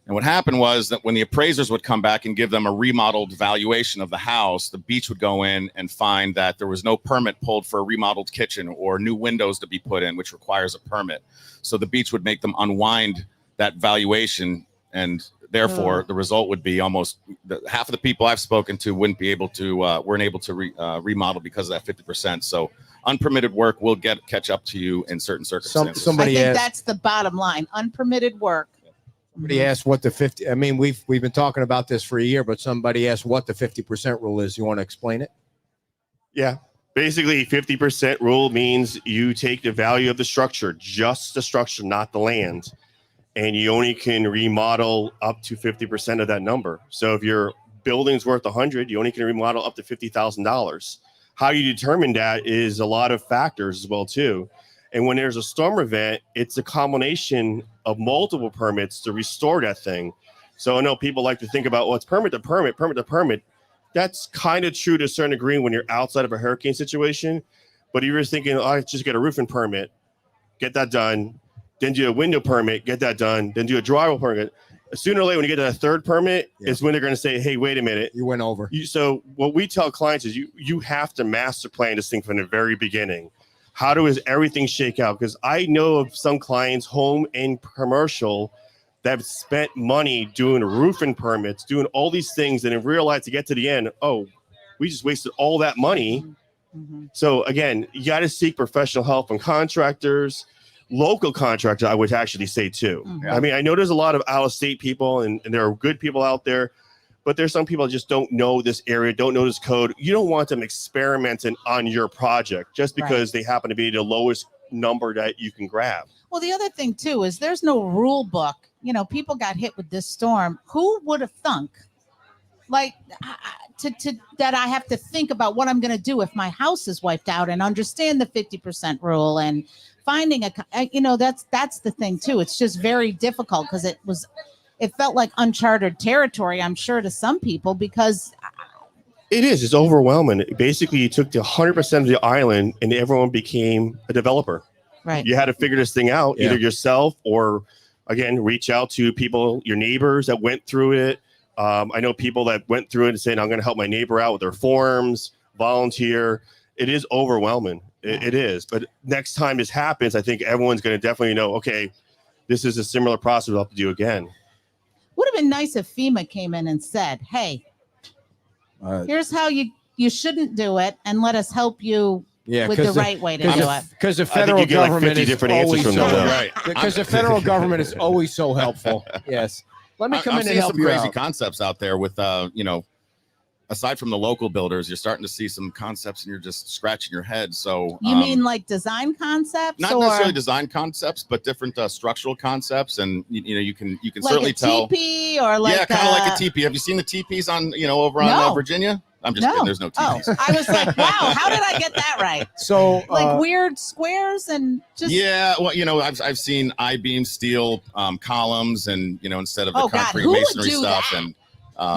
And what happened was that when the appraisers would come back and give them a remodeled valuation of the house, the beach would go in and find that there was no permit pulled for a remodeled kitchen or new windows to be put in, which requires a permit. So the beach would make them unwind that valuation, and therefore the result would be almost half of the people I've spoken to weren't able to remodel because of that 50%. So unpermitted work will catch up to you in certain circumstances. I think that's the bottom line. Unpermitted work. Somebody asked what the 50. I mean, we've been talking about this for a year, but somebody asked what the 50% rule is. You want to explain it? Yeah. Basically, 50% rule means you take the value of the structure, just the structure, not the land, and you only can remodel up to 50% of that number. So if your building's worth 100, you only can remodel up to $50,000. How you determine that is a lot of factors as well too. And when there's a storm event, it's a combination of multiple permits to restore that thing. So I know people like to think about, well, it's permit to permit, permit to permit. That's kind of true to a certain degree when you're outside of a hurricane situation. But if you're thinking, oh, I just get a roofing permit, get that done, then do a window permit, get that done, then do a drywall permit. Sooner or later, when you get to that third permit, is when they're going to say, hey, wait a minute. You went over. So what we tell clients is you have to master plan this thing from the very beginning. How does everything shake out? Because I know of some clients, home and commercial, that have spent money doing roofing permits, doing all these things, and have realized to get to the end, oh, we just wasted all that money. Mm-hmm. So again, you got to seek professional help from contractors, local contractors, I would actually say too. Mm-hmm. I mean, I know there's a lot of out-of-state people, and there are good people out there, but there's some people that just don't know this area, don't know this code. You don't want them experimenting on your project just because they happen to be the lowest number that you can grab. Well, the other thing too is there's no rule book. People got hit with this storm. Who would have thunk? Like that I have to think about what I'm going to do if my house is wiped out and understand the 50% rule and finding that's the thing too. It's just very difficult because it felt like uncharted territory, I'm sure, to some people, because it's overwhelming. Basically, you took the 100% of the island and everyone became a developer. Right. You had to figure this thing out, either yourself or, again, reach out to people, your neighbors that went through it. I know people that went through it and saying, I'm going to help my neighbor out with their forms, volunteer. It is overwhelming. It is. But next time this happens, I think everyone's going to definitely know, okay, this is a similar process we'll have to do again. Would have been nice if FEMA came in and said, hey, here's how you shouldn't do it, and let us help you with the right way to do it. Because the federal government is always so right. Because the federal government is always so helpful. Yes. Let me come in and help you out. I'm seeing some crazy concepts out there with, aside from the local builders, you're starting to see some concepts and you're just scratching your head. So you mean like design concepts? Not necessarily design concepts, but different structural concepts. And you can like certainly tell. Teepee or like kind of like a teepee. Have you seen the teepees on over on Virginia? I'm just kidding. There's no teepees. I was like, wow, how did I get that right? So like weird squares and just well, I've seen I-beam steel columns and instead of the concrete masonry stuff and.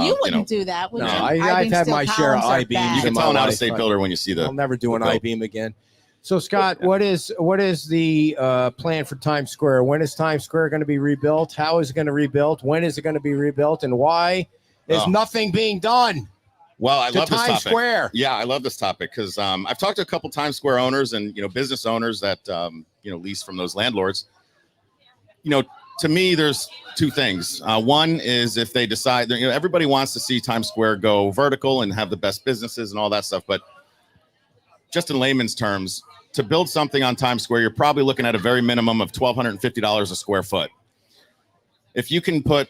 You wouldn't do that, would you? I've had my share of I-beams. You can tell an out-of-state builder when you see I'll never do an I-beam again. So, Scott, what is the plan for Times Square? When is Times Square going to be rebuilt? How is it going to be rebuilt? When is it going to be rebuilt? And why is nothing being done? Well, I love this topic. Times Square. Yeah, I love this topic because I've talked to a couple Times Square owners and business owners that lease from those landlords. To me, there's two things. One is if they decide that, everybody wants to see Times Square go vertical and have the best businesses and all that stuff. But just in layman's terms, to build something on Times Square, you're probably looking at a very minimum of $1,250 a square foot. If you can put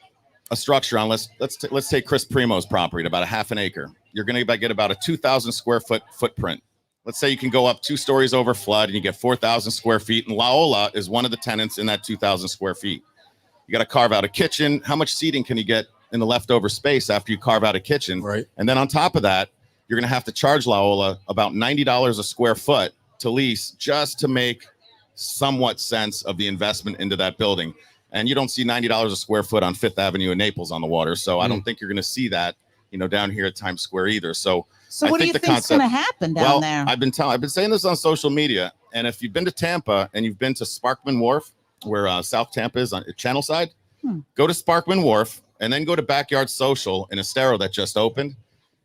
a structure on, let's take Chris Primo's property at about a half an acre. You're going to get about a 2,000 square foot footprint. Let's say you can go up 2 stories over flood and you get 4,000 square feet. And Laola is one of the tenants in that 2,000 square feet. You got to carve out a kitchen. How much seating can you get in the leftover space after you carve out a kitchen? Right. And then on top of that, you're going to have to charge La Ola about $90 a square foot to lease just to make somewhat sense of the investment into that building. And you don't see $90 a square foot on Fifth Avenue in Naples on the water. So I don't think you're going to see that, down here at Times Square either. So what do you think is going to happen down there? I've been saying this on social media. And if you've been to Tampa and you've been to Sparkman Wharf, where South Tampa is on Channel Side, go to Sparkman Wharf and then go to Backyard Social in Estero that just opened,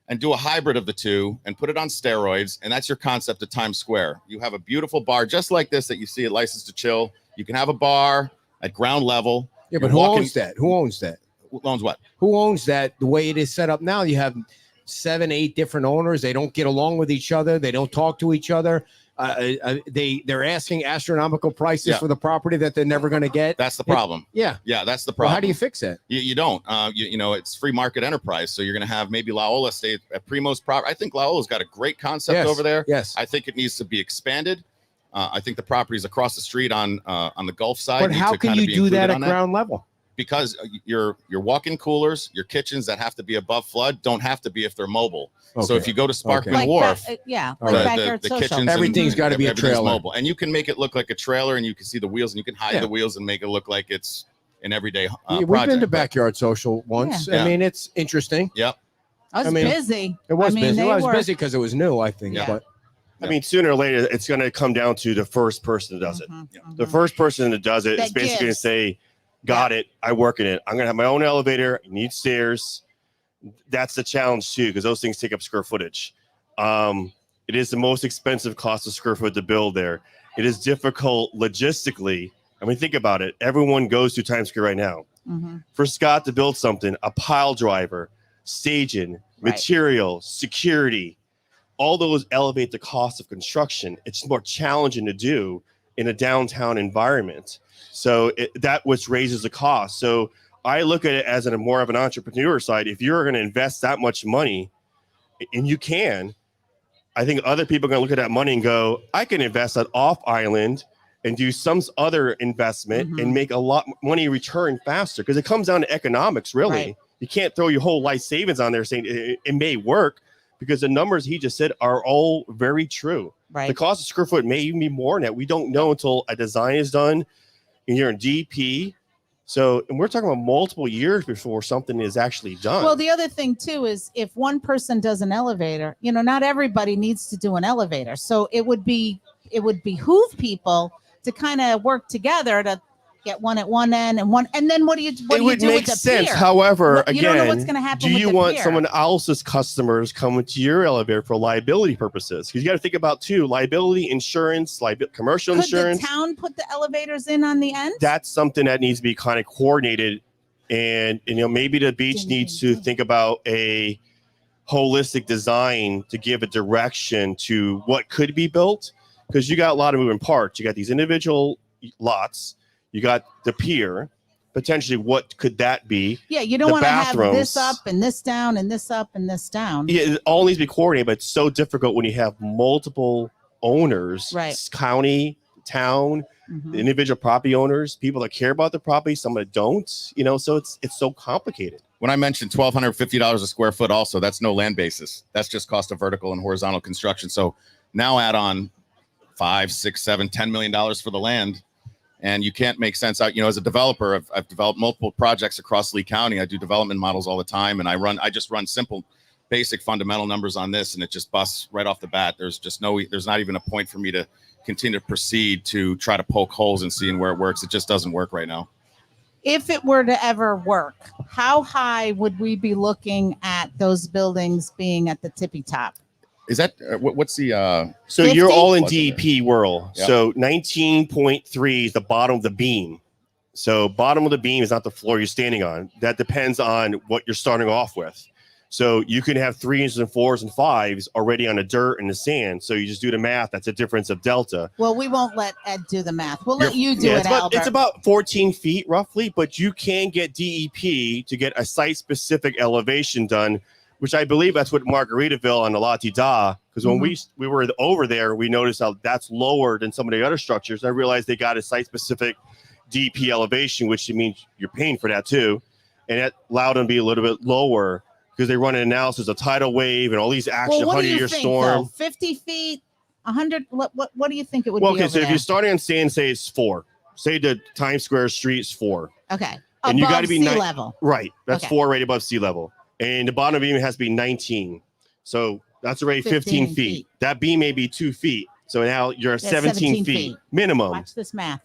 and do a hybrid of the two and put it on steroids. And that's your concept of Times Square. You have a beautiful bar just like this that you see at License to Chill. You can have a bar at ground level. Yeah, but who owns that? Who owns that? Who owns what? Who owns that? The way it is set up now, you have 7, 8 different owners. They don't get along with each other. They don't talk to each other. They're asking astronomical prices for the property that they're never going to get. That's the problem. Yeah, that's the problem. Well, how do you fix that? You don't. It's free market enterprise. So you're going to have maybe La Ola stay at Primo's property. I think La Ola's got a great concept over there. Yes, I think it needs to be expanded. I think the properties across the street on the Gulf side. But how can you do that at ground level? Because your walk-in coolers, your kitchens that have to be above flood don't have to be if they're mobile. Okay. So if you go to Sparkman Wharf, the kitchens, everything's got to be a trailer, mobile, and you can make it look like a trailer, and you can see the wheels, and you can hide the wheels and make it look like it's an everyday We've project. been to Backyard Social once. Yeah. I mean, it's interesting. Yep. I was busy. It was busy. It was busy because it was new, I think. Yeah. But I mean, sooner or later, it's going to come down to the first person that does it. The first person that does it is basically going to say, got it. I work in it. I'm going to have my own elevator. I need stairs. That's the challenge too, because those things take up square footage. It is the most expensive cost of square foot to build there. It is difficult logistically. I mean, think about it. Everyone goes to Times Square right now. For Scott to build something, a pile driver, staging, material, security, all those elevate the cost of construction. It's more challenging to do in a downtown environment. So that which raises the cost. So I look at it as more of an entrepreneur side. If you're going to invest that much money, and you can, I think other people are going to look at that money and go, I can invest that off island and do some other investment and make a lot money return faster, because it comes down to economics, really. Right. You can't throw your whole life savings on there saying it may work, because the numbers he just said are all very true. Right. The cost of square foot may even be more than that. We don't know until a design is done and you're in DP. So, and we're talking about multiple years before something is actually done. Well, the other thing too is if one person does an elevator, not everybody needs to do an elevator. So it would behoove people to kind of work together to get one at one end and then what do you do with the sense. pier? However, You don't know what's going to happen. Do you want pier. someone else's customers coming to your elevator for liability purposes? Because you got to think about too, liability insurance, commercial insurance. Could the town put the elevators in on the end? That's something that needs to be kind of coordinated, and maybe the beach needs to think about a holistic design to give a direction to what could be built, because you got a lot of moving parts. You got these individual lots. You got the pier, potentially. What could that be? Yeah, you don't want to have this up and this down and this up and this down. Yeah, it all needs to be coordinated, but it's so difficult when you have multiple owners, county, town, the individual property owners, people that care about the property, some that don't. So it's so complicated. When I mentioned $1,250 a square foot, also that's no land basis. That's just cost of vertical and horizontal construction. So now add on $5, $6, $7, $10 million for the land. And you can't make sense out, as a developer, I've developed multiple projects across Lee County. I do development models all the time, and I just run simple, basic fundamental numbers on this, and it just busts right off the bat. There's not even a point for me to continue to proceed to try to poke holes and seeing where it works. It just doesn't work right now. If it were to ever work, how high would we be looking at those buildings being at the tippy top? Is that what's the so 50? You're all in DEP world. Yeah. So 19.3 is the bottom of the beam. So bottom of the beam is not the floor you're standing on. That depends on what you're starting off with. So you can have 3s and 4s and 5s already on the dirt and the sand. So you just do the math. That's a difference of delta. Well, we won't let Ed do the math. We'll let you do it, Albert. It's about 14 feet roughly, but you can get DEP to get a site-specific elevation done, which I believe that's what Margaritaville on the La Da, because when we were over there, we noticed how that's lower than some of the other structures. I realized they got a site-specific DP elevation, which means you're paying for that too. And that allowed them to be a little bit lower because they run an analysis of tidal wave and all these action, Well, what do you 100-year think, storm. though? 50 feet, 100. What do you think it would Well, be? okay, over so if there? you're starting on sand, say it's 4. Say the Times Square street's 4. Okay. And you Above gotta be sea level. Right. That's Okay. 4 right above sea level. And the bottom beam has to be 19. So that's already 15 feet. That beam may be 2 feet. So now you're at 17 feet minimum. Watch this math.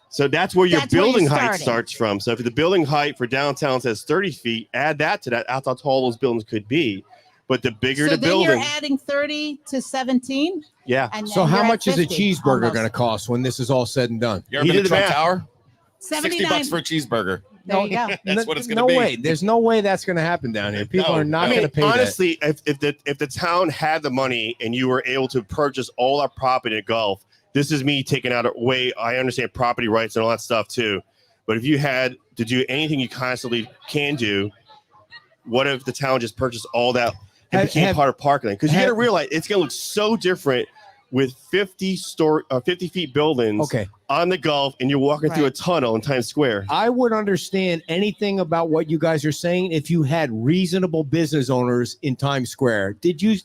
So that's where your That's where you're building height starting. starts from. So if the building height for downtown says 30 feet, add that to that. That's how tall those buildings could be. But the bigger So the then building, you're adding 30 to 17. yeah. And So then how you're at much is a 50, cheeseburger almost. going to cost when this is all said and done? You ever He been did to the Trump math. Tower? 79. $60 for a cheeseburger. There you go. That's what it's going to no be. way. There's no way that's going to happen down here. People No. are not I going mean, to pay that. honestly, if the town had the money and you were able to purchase all our property in Gulf, this is me taking out away. I understand property rights and all that stuff too. But if you had to do anything you constantly can do, what if the town just purchased all that and became part of parkland? Because you got to realize it's going to look so different with 50 feet buildings Okay. on the Gulf, and you're walking through a Right. tunnel in Times Square. I would understand anything about what you guys are saying if you had reasonable business owners in Times Square.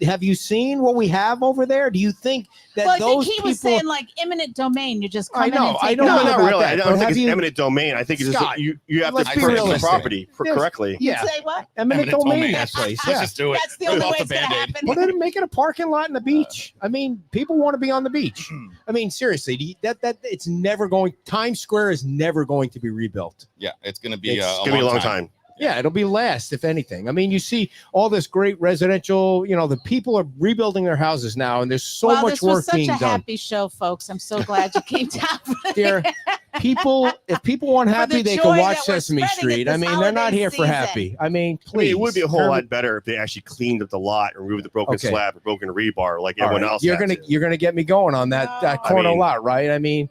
Have you seen what we have over there? Do you think that Well, I those think he people? was saying like imminent domain. You just come I in know, and I take don't it know out. not about really. that, I but don't think have it's you- eminent domain. I think it's Scott, just you have let's to be purchase the realistic. property There's- correctly. yeah, Say what? eminent domain. That place. Let's Yeah. just do it. That's the Rip only off way the it's going to Band-Aid. happen. Put it, make it a parking lot in the beach. I mean, people want to be on the beach. I mean, seriously, that it's never going. Times Square is never going to be rebuilt. Yeah, it's going to be It's a gonna be a long time. Yeah, it'll be last, if anything. I mean, you see all this great residential. The people are rebuilding their houses now, and there's so Well, much this was work such being a done. happy show, folks. I'm so glad you came down. Dear, if people want happy, they joy can that watch we're Sesame spreading Street. it I this mean, they're not holiday here for season. happy. I mean, I please. mean, it would be a whole Herb- lot better if they actually cleaned up the lot and removed the broken Okay. slab or broken rebar like All everyone right, else. You're had gonna to. you're gonna get me going on that No. corner I mean- lot, right? I mean,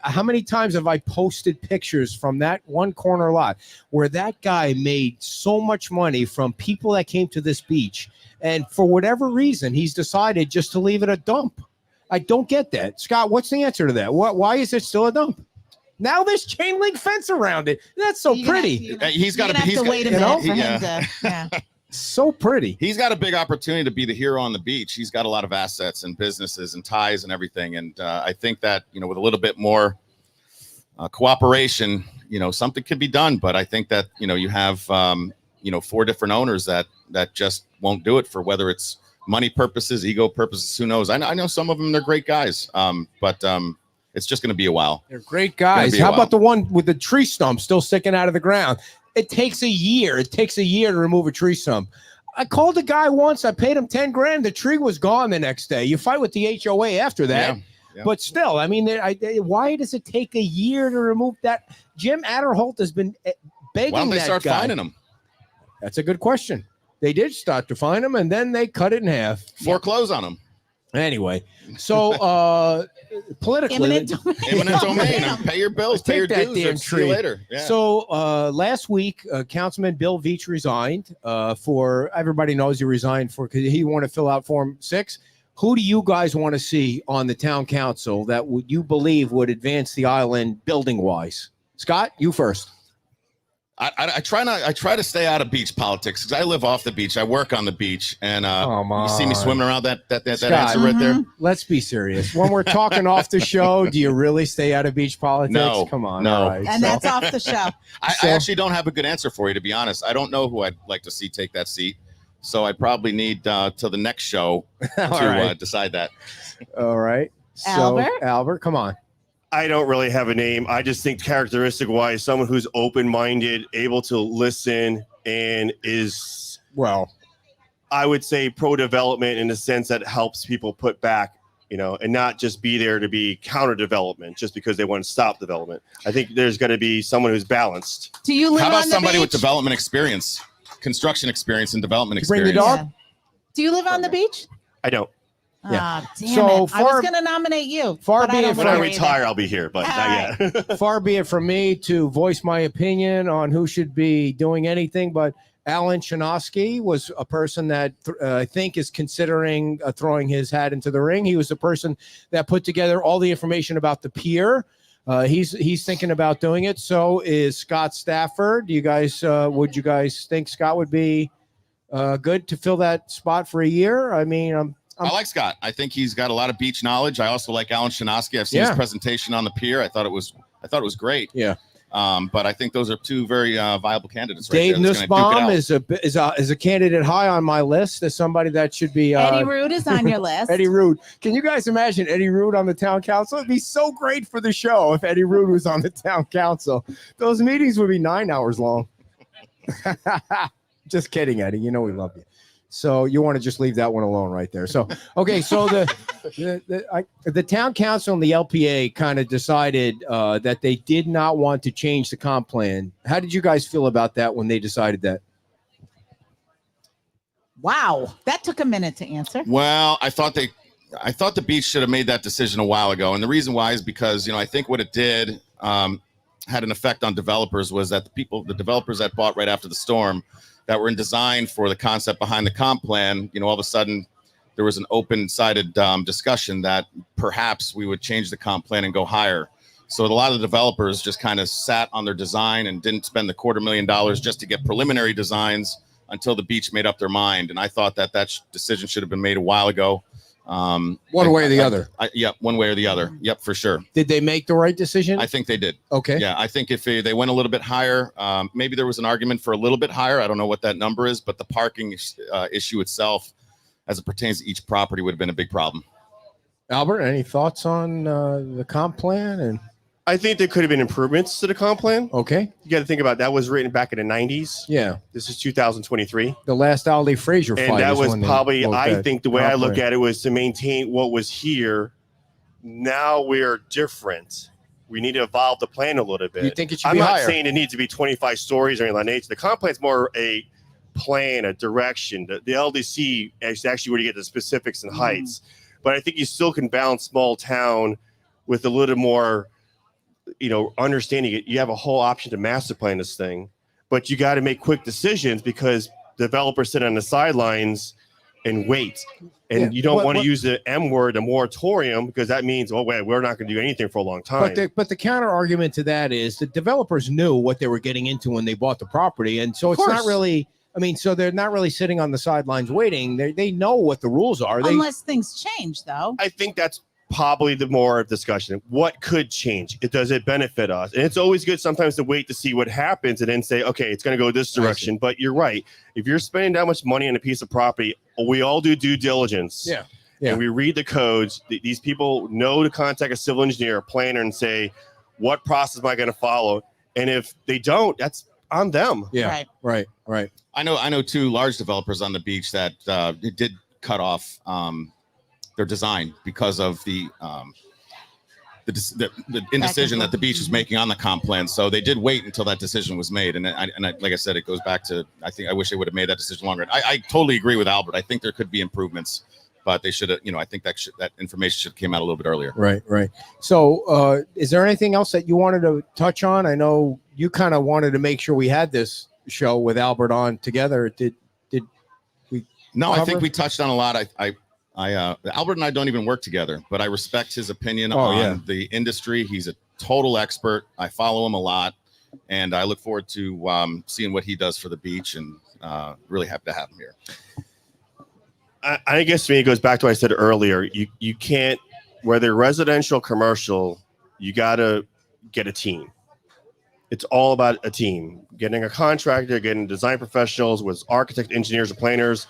how many times have I posted pictures from that one corner lot where that guy made so much money from people that came to this beach, and for whatever reason, he's decided just to leave it a dump. I don't get that, Scott. What's the answer to that? Why is it still a dump? Now there's chain link fence around it. That's so You're gonna pretty. have to- He's got you're gonna have to wait a minute for him to. Yeah. So pretty. He's got a big opportunity to be the hero on the beach. He's got a lot of assets and businesses and ties and everything. And I think that, with a little bit more cooperation, something could be done. But I think that, you have, 4 different owners that just won't do it for whether it's money purposes, ego purposes, who knows? I know some of them, they're great guys. But it's just going to be a while. They're great guys. be a How while. about the one with the tree stump still sticking out of the ground? It takes a year. It takes a year to remove a tree stump. I called a guy once. I paid him 10 grand. The tree was gone the next day. You fight with the HOA after that. Yeah. But still, I mean, why does it take a year to remove that? Jim Adderholt has been begging Why don't they that start guy. finding them? That's a good question. They did start to find him, and then they cut it in half. Foreclose on them. Anyway, so politically, Imminent domain. Eminent domain. And pay your bills. Pay your Take that dues. damn Or see you tree. later. Yeah. So last week, Councilman Bill Veach resigned for, everybody knows he resigned for, because he wanted to fill out Form 6. Who do you guys want to see on the town council that you believe would advance the island building wise? Scott, you first. I try to stay out of beach politics because I live off the beach. I work on the beach, and you see me swimming around that Scott, answer right there. Let's be serious. When we're talking off the show, do you really stay out of beach politics? No, Come on. no. All right, And so- that's off the show. I actually don't have a good answer for you, to be honest. I don't know who I'd like to see take that seat, so I probably need till the next show to All right. decide that. All right. So, Albert? Albert, come on. I don't really have a name. I just think characteristic wise, someone who's open minded, able to listen, and is, Well, I would say, pro development in the sense that helps people put back, and not just be there to be counter development just because they want to stop development. I think there's going to be someone who's balanced. Do you live How about on the somebody with beach? development experience, construction experience, and development Bring the experience? dog? Yeah. Do you live on the beach? I don't. Yeah. Ah, damn So it. I was far- going to nominate you. far but be I it don't from- When I know either. retire, I'll be here, but not yet. Far be it from me to voice my opinion on who should be doing anything, but Alan Chinosky was a person that I think is considering throwing his hat into the ring. He was the person that put together all the information about the pier. He's thinking about doing it. So is Scott Stafford. Do you guys would you guys think Scott would be good to fill that spot for a year? I mean, I like Scott. I think he's got a lot of beach knowledge. I also like Alan Shinosky. I've seen his presentation on the pier. I thought it was great. Yeah. But I think those are two very viable candidates. Dave right Nussbaum is a candidate high on my list as somebody that should be. Eddie Rude is on your list. Eddie Rude. Can you guys imagine Eddie Rude on the town council? It'd be so great for the show if Eddie Rude was on the town council. Those meetings would be 9 hours long. Just kidding, Eddie. You know we love you. So you want to just leave that one alone right there. So, okay. So the town council and the LPA kind of decided that they did not want to change the comp plan. How did you guys feel about that when they decided that? Wow. That took a minute to answer. Well, I thought the beach should have made that decision a while ago. And the reason why is because, I think what it did had an effect on developers was that the developers that bought right after the storm that were in design for the concept behind the comp plan, all of a sudden there was an open-sided discussion that perhaps we would change the comp plan and go higher. So a lot of the developers just kind of sat on their design and didn't spend the $250,000 just to get preliminary designs until the beach made up their mind. And I thought that decision should have been made a while ago. One way or the other. Yep, one way or the other. Yep, for sure. Did they make the right decision? I think they did. Okay. Yeah, I think if they went a little bit higher, maybe there was an argument for a little bit higher. I don't know what that number is, but the parking issue itself, as it pertains to each property, would have been a big problem. Albert, any thoughts on the comp plan? And I think there could have been improvements to the comp plan. Okay. You got to think about that was written back in the 90s. Yeah. This is 2023. The last Ali Frazier fight. And that was probably, I think the way I look plan. at it was to maintain what was here. Now we're different. We need to evolve the plan a little bit. You think it should I'm be not higher? saying it needs to be 25 stories or anything like that. The comp plan is more a plan, a direction. The LDC is actually where you get the specifics and heights. But I think you still can balance small town with a little more understanding it. You have a whole option to master plan this thing, but you got to make quick decisions because developers sit on the sidelines and wait. And you don't want to use the M word, a moratorium, because that means, oh, wait, we're not going to do anything for a long time. But the counter argument to that is the developers knew what they were getting into when they bought the property. And so it's not really, so they're not really sitting on the sidelines waiting. They know what the rules are. Unless things change, though. I think that's probably the more discussion. What could change? Does it benefit us? And it's always good sometimes to wait to see what happens and then say, okay, it's going to go this direction. But you're right. If you're spending that much money on a piece of property, we all do due diligence. Yeah. And we read the codes. These people know to contact a civil engineer, a planner, and say, what process am I going to follow? And if they don't, that's on them. Yeah. Right. I know two large developers on the beach that did cut off their design because of the indecision that the beach was making on the comp plan. So they did wait until that decision was made. And like I said, it goes back to, I wish they would have made that decision longer. I totally agree with Albert. I think there could be improvements, but they should have, I think that information should have came out a little bit earlier. Right. So is there anything else that you wanted to touch on? I know you kind of wanted to make sure we had this show with Albert on together. Did we? No, I think we touched on a lot. Albert and I don't even work together, but I respect his opinion on the industry. He's a total expert. I follow him a lot, and I look forward to seeing what he does for the beach, and really happy to have him here. I guess to me, it goes back to what I said earlier. You can't, whether residential, commercial, you got to get a team. It's all about a team. Getting a contractor, getting design professionals with architects, engineers, and planners,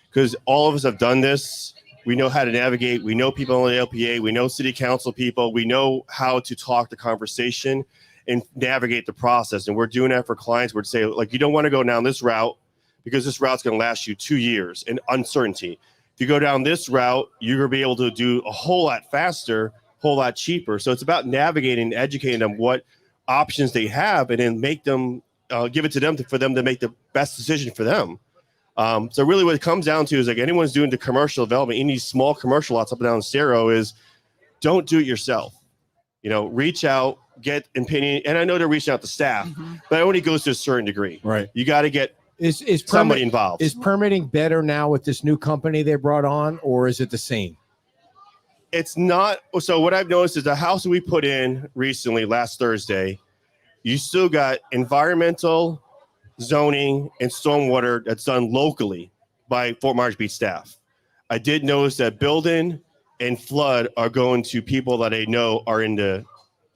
because all of us have done this. We know how to navigate. We know people on the LPA. We know city council people. We know how to talk the conversation and navigate the process. And we're doing that for clients. We're saying, like, you don't want to go down this route because this route's going to last you 2 years in uncertainty. If you go down this route, you're going to be able to do a whole lot faster, a whole lot cheaper. So it's about navigating and educating them what options they have, and then make them give it to them for them to make the best decision for them. So really what it comes down to is, like, anyone's doing the commercial development in these small commercial lots up and down Cerro, is don't do it yourself. Reach out, get opinion. And I know they're reaching out to staff, but it only goes to a certain degree. Right. You got to get somebody involved. Is permitting better now with this new company they brought on, or is it the same? It's not. So what I've noticed is the house we put in recently last Thursday, you still got environmental, zoning, and stormwater that's done locally by Fort Myers Beach staff. I did notice that building and flood are going to people that I know are in the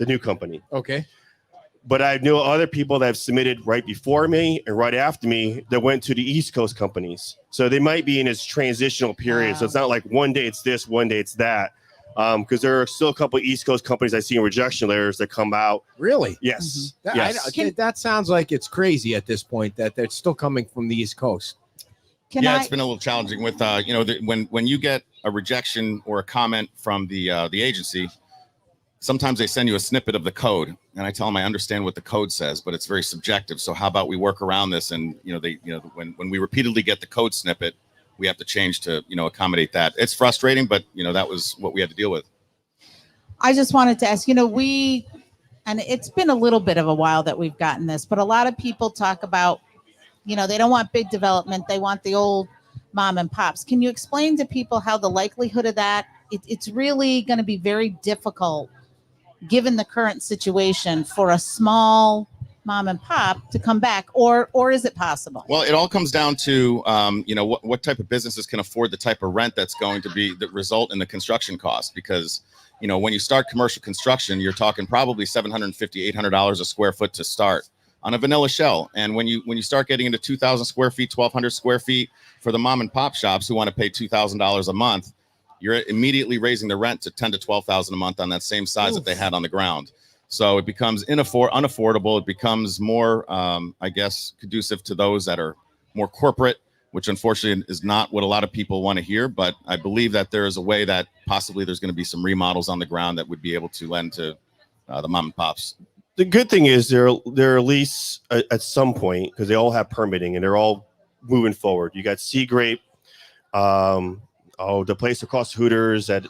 new company. Okay. But I know other people that have submitted right before me and right after me that went to the East Coast companies. So they might be in this transitional period. So it's not like one day it's this, one day it's that. Because there are still a couple of East Coast companies I see in rejection letters that come out. Really? Yes. That, Yes. that sounds like it's crazy at this point that they're still coming from the East Coast. It's been a little challenging with when you get a rejection or a comment from the agency, sometimes they send you a snippet of the code, and I tell them I understand what the code says, but it's very subjective. So how about we work around this? And when we repeatedly get the code snippet, we have to change to accommodate that. It's frustrating, but that was what we had to deal with. I just wanted to ask, and it's been a little bit of a while that we've gotten this, but a lot of people talk about, they don't want big development. They want the old mom and pops. Can you explain to people how the likelihood of that, it's really going to be very difficult given the current situation for a small mom and pop to come back, or is it possible? Well, it all comes down to what type of businesses can afford the type of rent that's going to be the result in the construction cost. Because when you start commercial construction, you're talking probably $750, $800 a square foot to start on a vanilla shell. And when you start getting into 2,000 square feet, 1,200 square feet for the mom and pop shops who want to pay $2,000 a month, you're immediately raising the rent to $10,000 to $12,000 a month on that same size that they had on the ground. So it becomes unaffordable. It becomes more, conducive to those that are more corporate, which unfortunately is not what a lot of people want to hear. But I believe that there is a way that possibly there's going to be some remodels on the ground that would be able to lend to the mom and pops. The good thing is they're at least at some point, because they all have permitting and they're all moving forward. You got Sea Grape, the place across Hooters at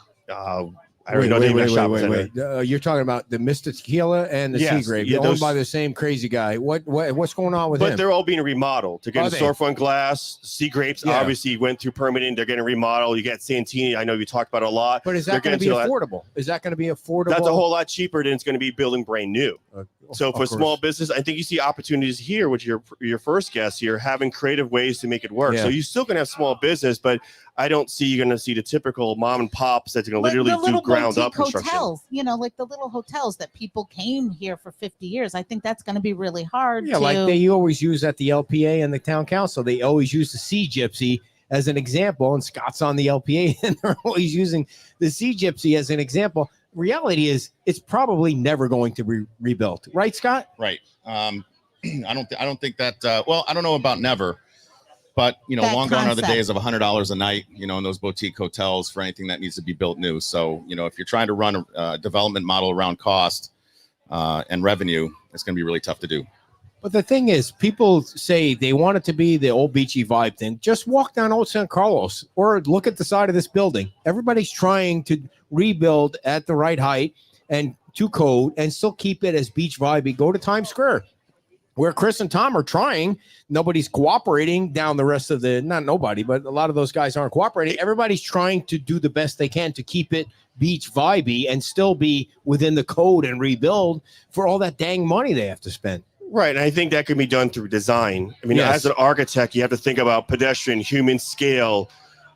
I don't know the name of the shop. Wait. You're talking about the Mr. Tequila and the Sea Grape, owned by the same crazy guy. What's going on with him? But they're all being remodeled to get storefront glass. Sea Grapes obviously went through permitting. They're getting remodeled. You got Santini. I know you talked about it a lot. But is that going to be affordable? Is that going to be affordable? That's a whole lot cheaper than it's going to be building brand new. So for small business, I think you see opportunities here, which your first guest here, having creative ways to make it work. So you're still going to have small business, but I don't see you're going to see the typical mom and pops that's going to literally do ground up construction. Hotels, like the little hotels that people came here for 50 years. I think that's going to be really hard. Like they always use at the LPA and the town council. They always use the Sea Gypsy as an example, and Scott's on the LPA, and they're always using the Sea Gypsy as an example. Reality is, it's probably never going to be rebuilt, right, Scott? Right. I don't think that. I don't know about never. But, long gone are the days of $100 a night, in those boutique hotels for anything that needs to be built new. So, if you're trying to run a development model around cost and revenue, it's going to be really tough to do. But the thing is, people say they want it to be the old beachy vibe thing. Just walk down Old San Carlos or look at the side of this building. Everybody's trying to rebuild at the right height and to code and still keep it as beach vibey. Go to Times Square, where Chris and Tom are trying. Nobody's cooperating down the rest of not nobody, but a lot of those guys aren't cooperating. Everybody's trying to do the best they can to keep it beach vibey and still be within the code and rebuild for all that dang money they have to spend. Right. And I think that can be done through design. I mean, as an architect, you have to think about pedestrian, human scale.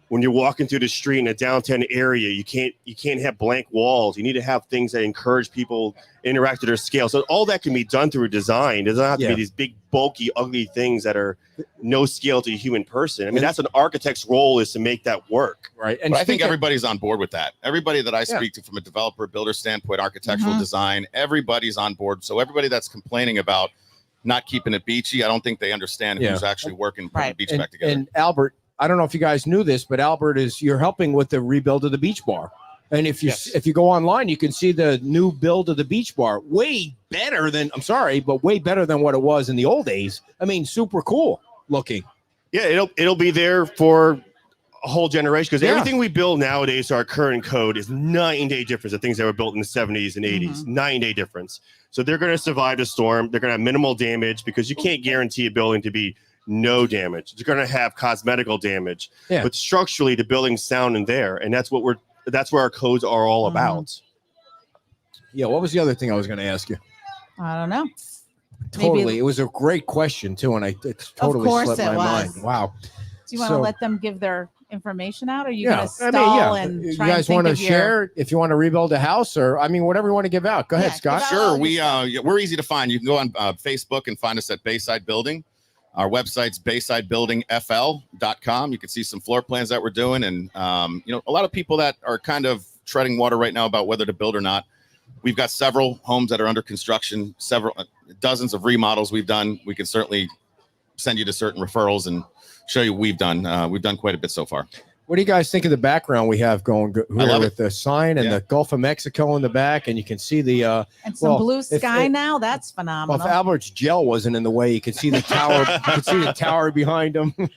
When you're walking through the street in a downtown area, you can't have blank walls. You need to have things that encourage people interact at their scale. So all that can be done through design. It doesn't have to be these big, bulky, ugly things that are no scale to a human person. I mean, that's an architect's role, is to make that work. Right. And I think everybody's on board with that. Everybody that I speak to from a developer, builder standpoint, architectural design, everybody's on board. So everybody that's complaining about not keeping it beachy, I don't think they understand who's actually working putting the beach back together. And Albert, I don't know if you guys knew this, but Albert, you're helping with the rebuild of the beach bar. And if you go online, you can see the new build of the beach bar. Way better than way better than what it was in the old days. I mean, super cool looking. Yeah, it'll be there for a whole generation, because everything we build nowadays, our current code, is 9-day difference of things that were built in the 70s and 80s. 9-day difference. So they're going to survive the storm. They're going to have minimal damage, because you can't guarantee a building to be no damage. It's going to have cosmetical damage, but structurally the building's sound in there, and that's where our codes are all about. Yeah. What was the other thing I was going to ask you? I don't know. Totally. Maybe- It was a great question too, and it totally course slipped it my was. mind. Wow. Do you want to So- let them give their information out? Or are you Yeah, going to I stall mean, and you try guys and want to think of your- share if you want to rebuild a house, or I mean, whatever you want to give out. Go ahead, Yeah, Scott. give out- Sure. Oh, We're easy to find. You can go on Facebook and find us at Bayside Building. Our website's baysidebuildingfl.com. You can see some floor plans that we're doing. And, a lot of people that are kind of treading water right now about whether to build or not. We've got several homes that are under construction, several dozens of remodels we've done. We can certainly send you to certain referrals and show you what we've done. We've done quite a bit so far. What do you guys think of the background we have going I here love with the sign and Yeah. the Gulf of Mexico in the back, and you can see the And some well, blue if sky it- now. That's well, phenomenal. if Albert's gel wasn't in the way, you could see the tower. You could see the tower behind him. All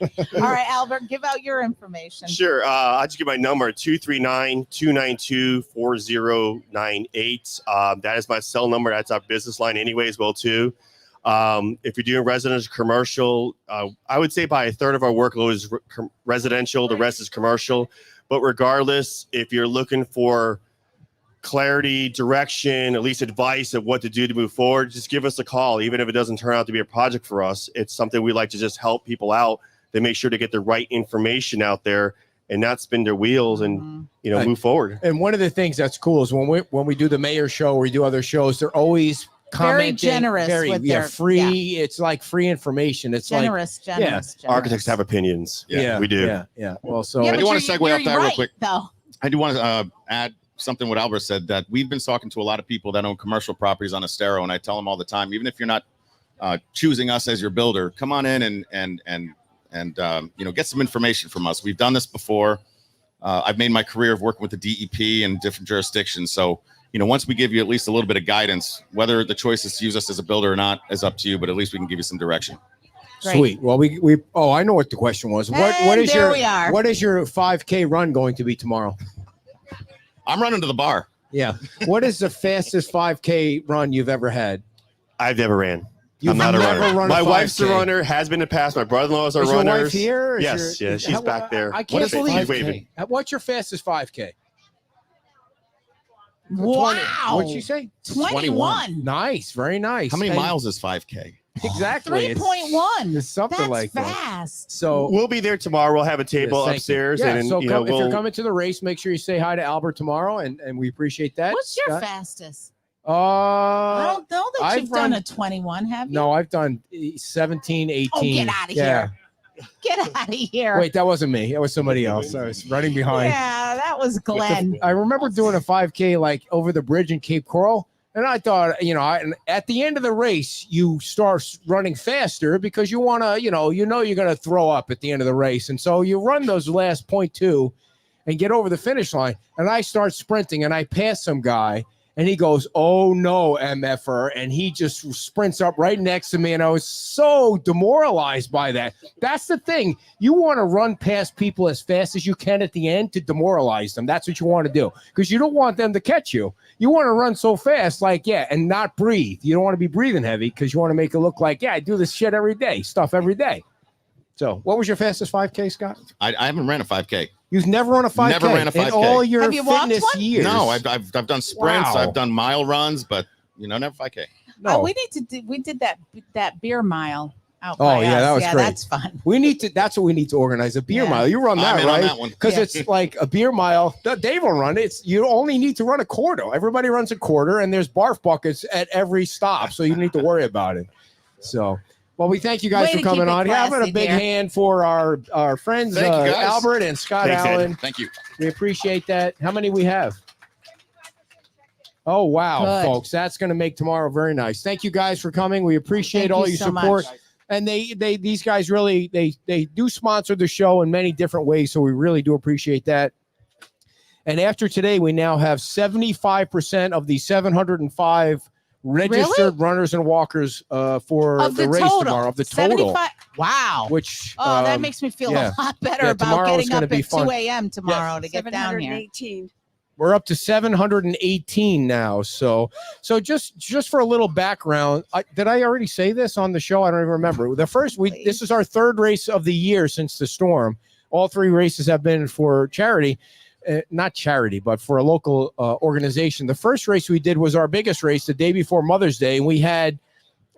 right, Albert, give out your information. Sure. I'll just give my number 239-292-4098. That is my cell number. That's our business line anyway as well too. If you're doing residential, commercial, I would say by a third of our workload is residential. The rest is commercial. But regardless, if you're looking for clarity, direction, at least advice of what to do to move forward, just give us a call. Even if it doesn't turn out to be a project for us, it's something we like to just help people out. They make sure to get the right information out there and not spin their wheels and Right. move forward. And one of the things that's cool is when we do the mayor show or we do other shows, they're always commenting, generous with their- free. It's like free information. It's Generous. Architects have opinions. like we do. Yeah. Well, so Yeah, I do but want to you're- segue off you're that real right, quick. though. I do want to add something what Albert said, that we've been talking to a lot of people that own commercial properties on Estero, and I tell them all the time, even if you're not choosing us as your builder, come on in and get some information from us. We've done this before. I've made my career of working with the DEP and different jurisdictions. So, once we give you at least a little bit of guidance, whether the choice is to use us as a builder or not is up to you, but at least we can give you some direction. Great. sweet. Well, we I know what the question was. What And is there your we are. what is your 5K run going to be tomorrow? I'm running to the bar. Yeah. What is the fastest 5K run you've ever had? I've never ran. You've I'm not a never runner. run a My wife's a 5K. runner, has been in the past. My brother-in-laws are Is your runners. wife here? Is Yes, your- yeah, she's back there. I can't What is believe she's waving. What's your fastest 5K? Wow. What'd you say? 21. Nice, very nice. How many And- miles is 5K? Exactly. 3.1. It's something That's like that. fast. So We'll be there tomorrow. We'll have a table Yes, thank you. upstairs, Yeah, and so you know if you're we'll. coming to the race, make sure you say hi to Albert tomorrow, and we appreciate that. What's your Scott? fastest? I don't know that I've you've done run- a 21, have you? No, I've done 17, 18. Oh, get outta Yeah. here. Get out of here. Wait, that wasn't me. That was somebody else. I was running behind. Yeah, that was Glenn. I remember doing a 5K like over the bridge in Cape Coral. And I thought, at the end of the race, you start running faster because you want to, you're going to throw up at the end of the race. And so you run those last 0.2 and get over the finish line. And I start sprinting and I pass some guy and he goes, "Oh no, MFer." And he just sprints up right next to me. And I was so demoralized by that. That's the thing. You want to run past people as fast as you can at the end to demoralize them. That's what you want to do because you don't want them to catch you. You want to run so fast, and not breathe. You don't want to be breathing heavy because you want to make it look like, I do this shit every day, stuff every day. So what was your fastest 5K, Scott? I haven't ran a 5K. You've never run a 5K? Never ran a In 5K. all your Have you walked fitness one? years? No, I've done sprints. Wow. I've done mile runs, but never 5K. No. We need to do. We did that beer mile out. Oh, by yeah, us. that was great. That's fun. We need to. That's what we need to organize, a beer Yeah. mile. You run that, I'm in on right? that one. Because Yeah. it's like a beer mile. Dave will run it. You only need to run a quarter. Everybody runs a quarter, and there's barf buckets at every stop, so you need to worry about it. So, well, we thank you guys Way for to coming keep it on. Having a classy, big dear. hand for our friends, Thank you, guys. Albert and Scott Thanks, Ed. Allen. Thank you. We appreciate that. How many we have? Oh, wow, Good. folks. That's going to make tomorrow very nice. Thank you guys for coming. We appreciate Thank all you your so support. much. And these guys really, they do sponsor the show in many different ways. So we really do appreciate that. And after today, we now have 75% of the 705 registered runners and walkers for Of the the race total. tomorrow, of the total, 75. Wow. which, that um, makes me feel yeah. a lot better Yeah, about tomorrow is getting gonna up be at fun. 2 a.m. tomorrow to get down here. 718. we're up to 718 now. So just for a little background, did I already say this on the show? I don't even remember. This is our third race of the year since the storm. All three races have been for charity. Not charity, but for a local organization. The first race we did was our biggest race the day before Mother's Day, and we had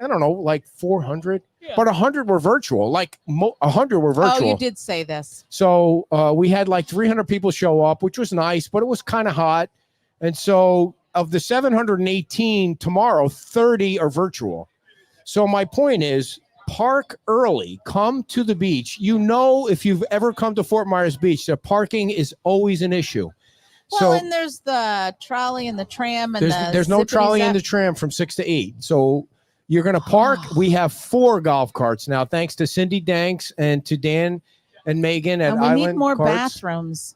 I don't know, like 400, but 100 were virtual. Like 100 were virtual. Oh, you did say this. So we had like 300 people show up, which was nice, but it was kind of hot. And so of the 718 tomorrow, 30 are virtual. So my point is, park early, come to the beach. You know, if you've ever come to Fort Myers Beach, the parking is always an issue. Well, So and there's the trolley and the tram and there's no trolley in the tram from 6 to 8. So you're going to park. We have 4 golf carts now, thanks to Cindy Danks and to Dan and Megan at and we Island need more Carts. bathrooms.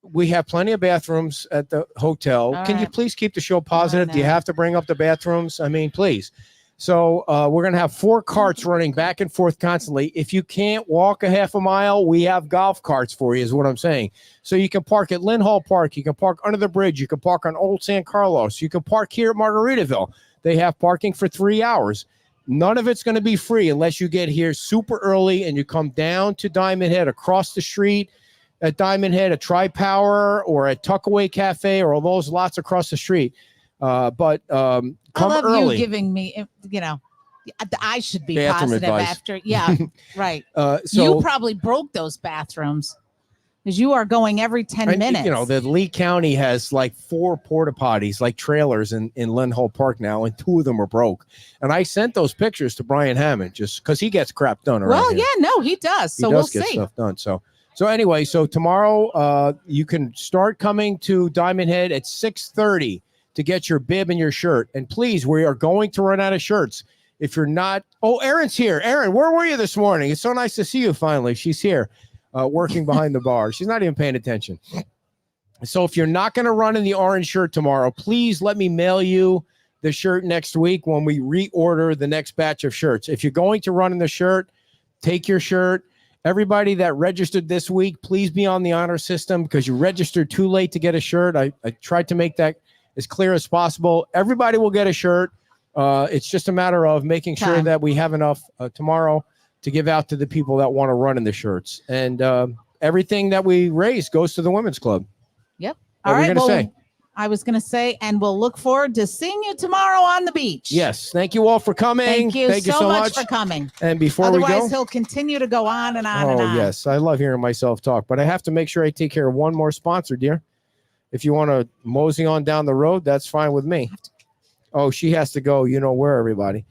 We have plenty of bathrooms at the hotel. All Can you right. please keep the show positive? Do you know. have to bring up the bathrooms? I mean, please. So we're going to have 4 carts running back and forth constantly. If you can't walk a half a mile, we have golf carts for you, is what I'm saying. So you can park at Lynn Hall Park. You can park under the bridge. You can park on Old San Carlos. You can park here at Margaritaville. They have parking for 3 hours. None of it's going to be free unless you get here super early and you come down to Diamond Head, across the street at Diamond Head, at Tri-Power or at Tuckaway Cafe or all those lots across the street. But come I love early. you giving me, I should be Bathroom positive advice. after. Yeah, right. So you probably broke those bathrooms because you are going every 10 minutes. You know, the Lee County has like 4 porta potties, like trailers in Lynn Hall Park now, and 2 of them are broke. And I sent those pictures to Brian Hammond just because he gets crap done around well, here. yeah, no, he does. So He we'll does get see. stuff done. So anyway, so tomorrow you can start coming to Diamond Head at 6:30 to get your bib and your shirt. And please, we are going to run out of shirts. If you're not, Erin's here. Erin, where were you this morning? It's so nice to see you finally. She's here working behind the bar. She's not even paying attention. So if you're not going to run in the orange shirt tomorrow, please let me mail you the shirt next week when we reorder the next batch of shirts. If you're going to run in the shirt, take your shirt. Everybody that registered this week, please be on the honor system because you registered too late to get a shirt. I tried to make that as clear as possible. Everybody will get a shirt. It's just a matter of making sure Time. that we have enough tomorrow to give out to the people that want to run in the shirts. And everything that we raise goes to the Women's Club. Yep. What All were you right. gonna Well, say? I was going to say, and we'll look forward to seeing you tomorrow on the beach. Yes. Thank you all for coming. Thank you Thank you so so much for coming. And before Otherwise, we go, he'll continue to go on and on and oh on. yes, I love hearing myself talk, but I have to make sure I take care of one more sponsor, dear. If you want to mosey on down the road, that's fine with me. Oh, she has to go. You know where, everybody.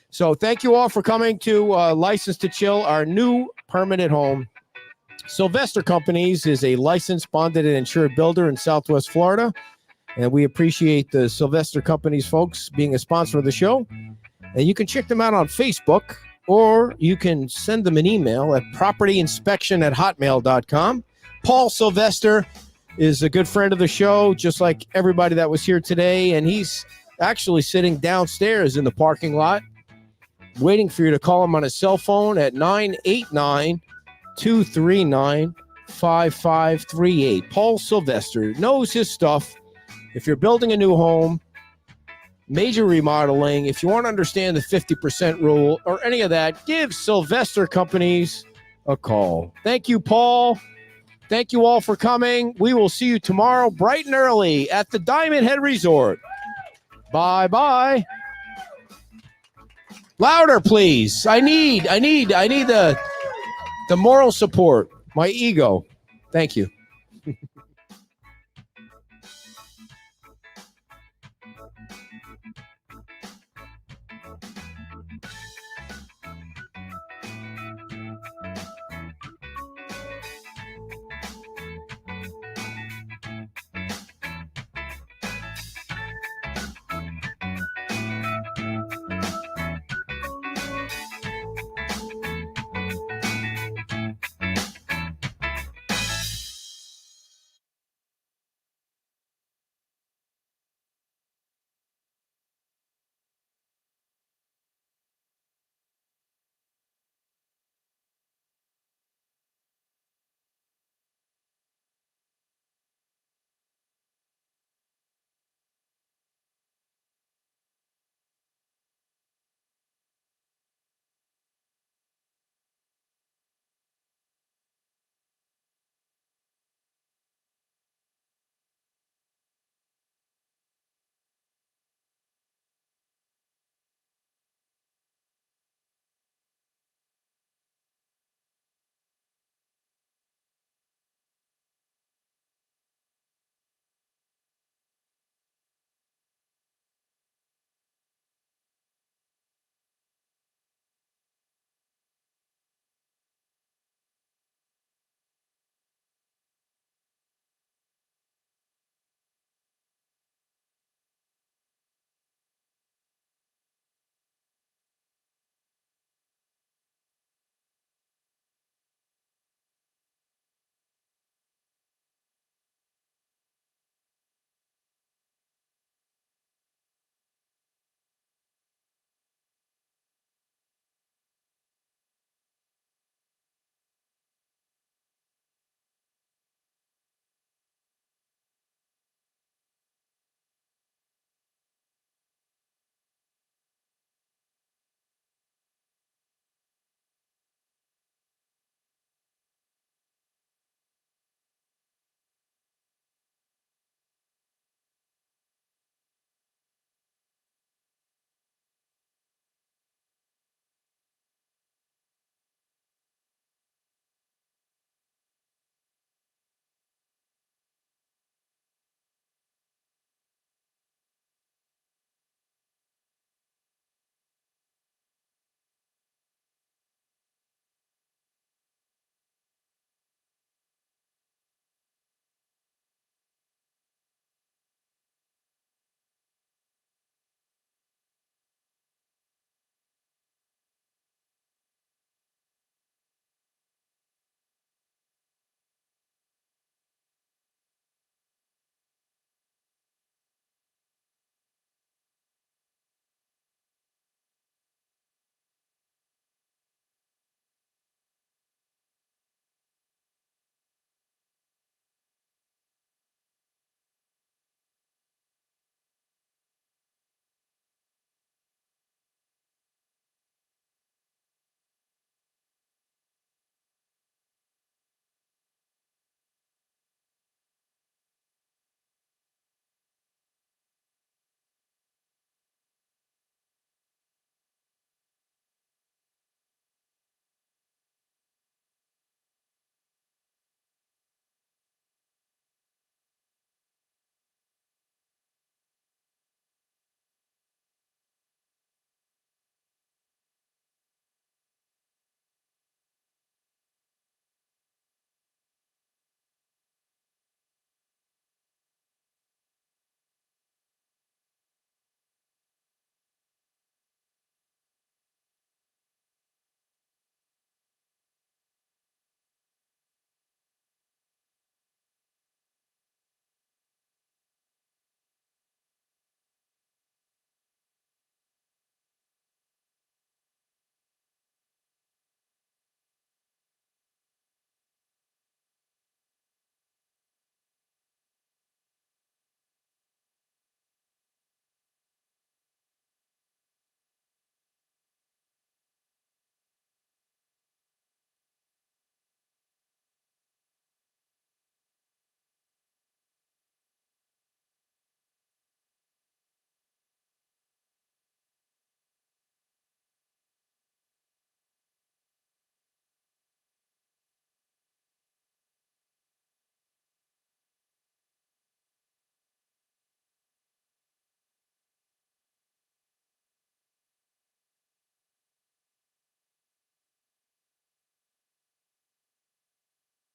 So thank you all for coming to License to Chill, our new permanent home. Sylvester Companies is a licensed, bonded, and insured builder in Southwest Florida. And we appreciate the Sylvester Companies folks being a sponsor of the show. And you can check them out on Facebook, or you can send them an email at propertyinspection@hotmail.com. Paul Sylvester is a good friend of the show, just like everybody that was here today. And he's actually sitting downstairs in the parking lot, waiting for you to call him on his cell phone at 989-239-5538. Paul Sylvester knows his stuff. If you're building a new home, major remodeling, if you want to understand the 50% rule or any of that, give Sylvester Companies a call. Thank you, Paul. Thank you all for coming. We will see you tomorrow bright and early at the Diamond Head Resort. Bye-bye. Louder, please. I need the moral support. My ego. Thank you.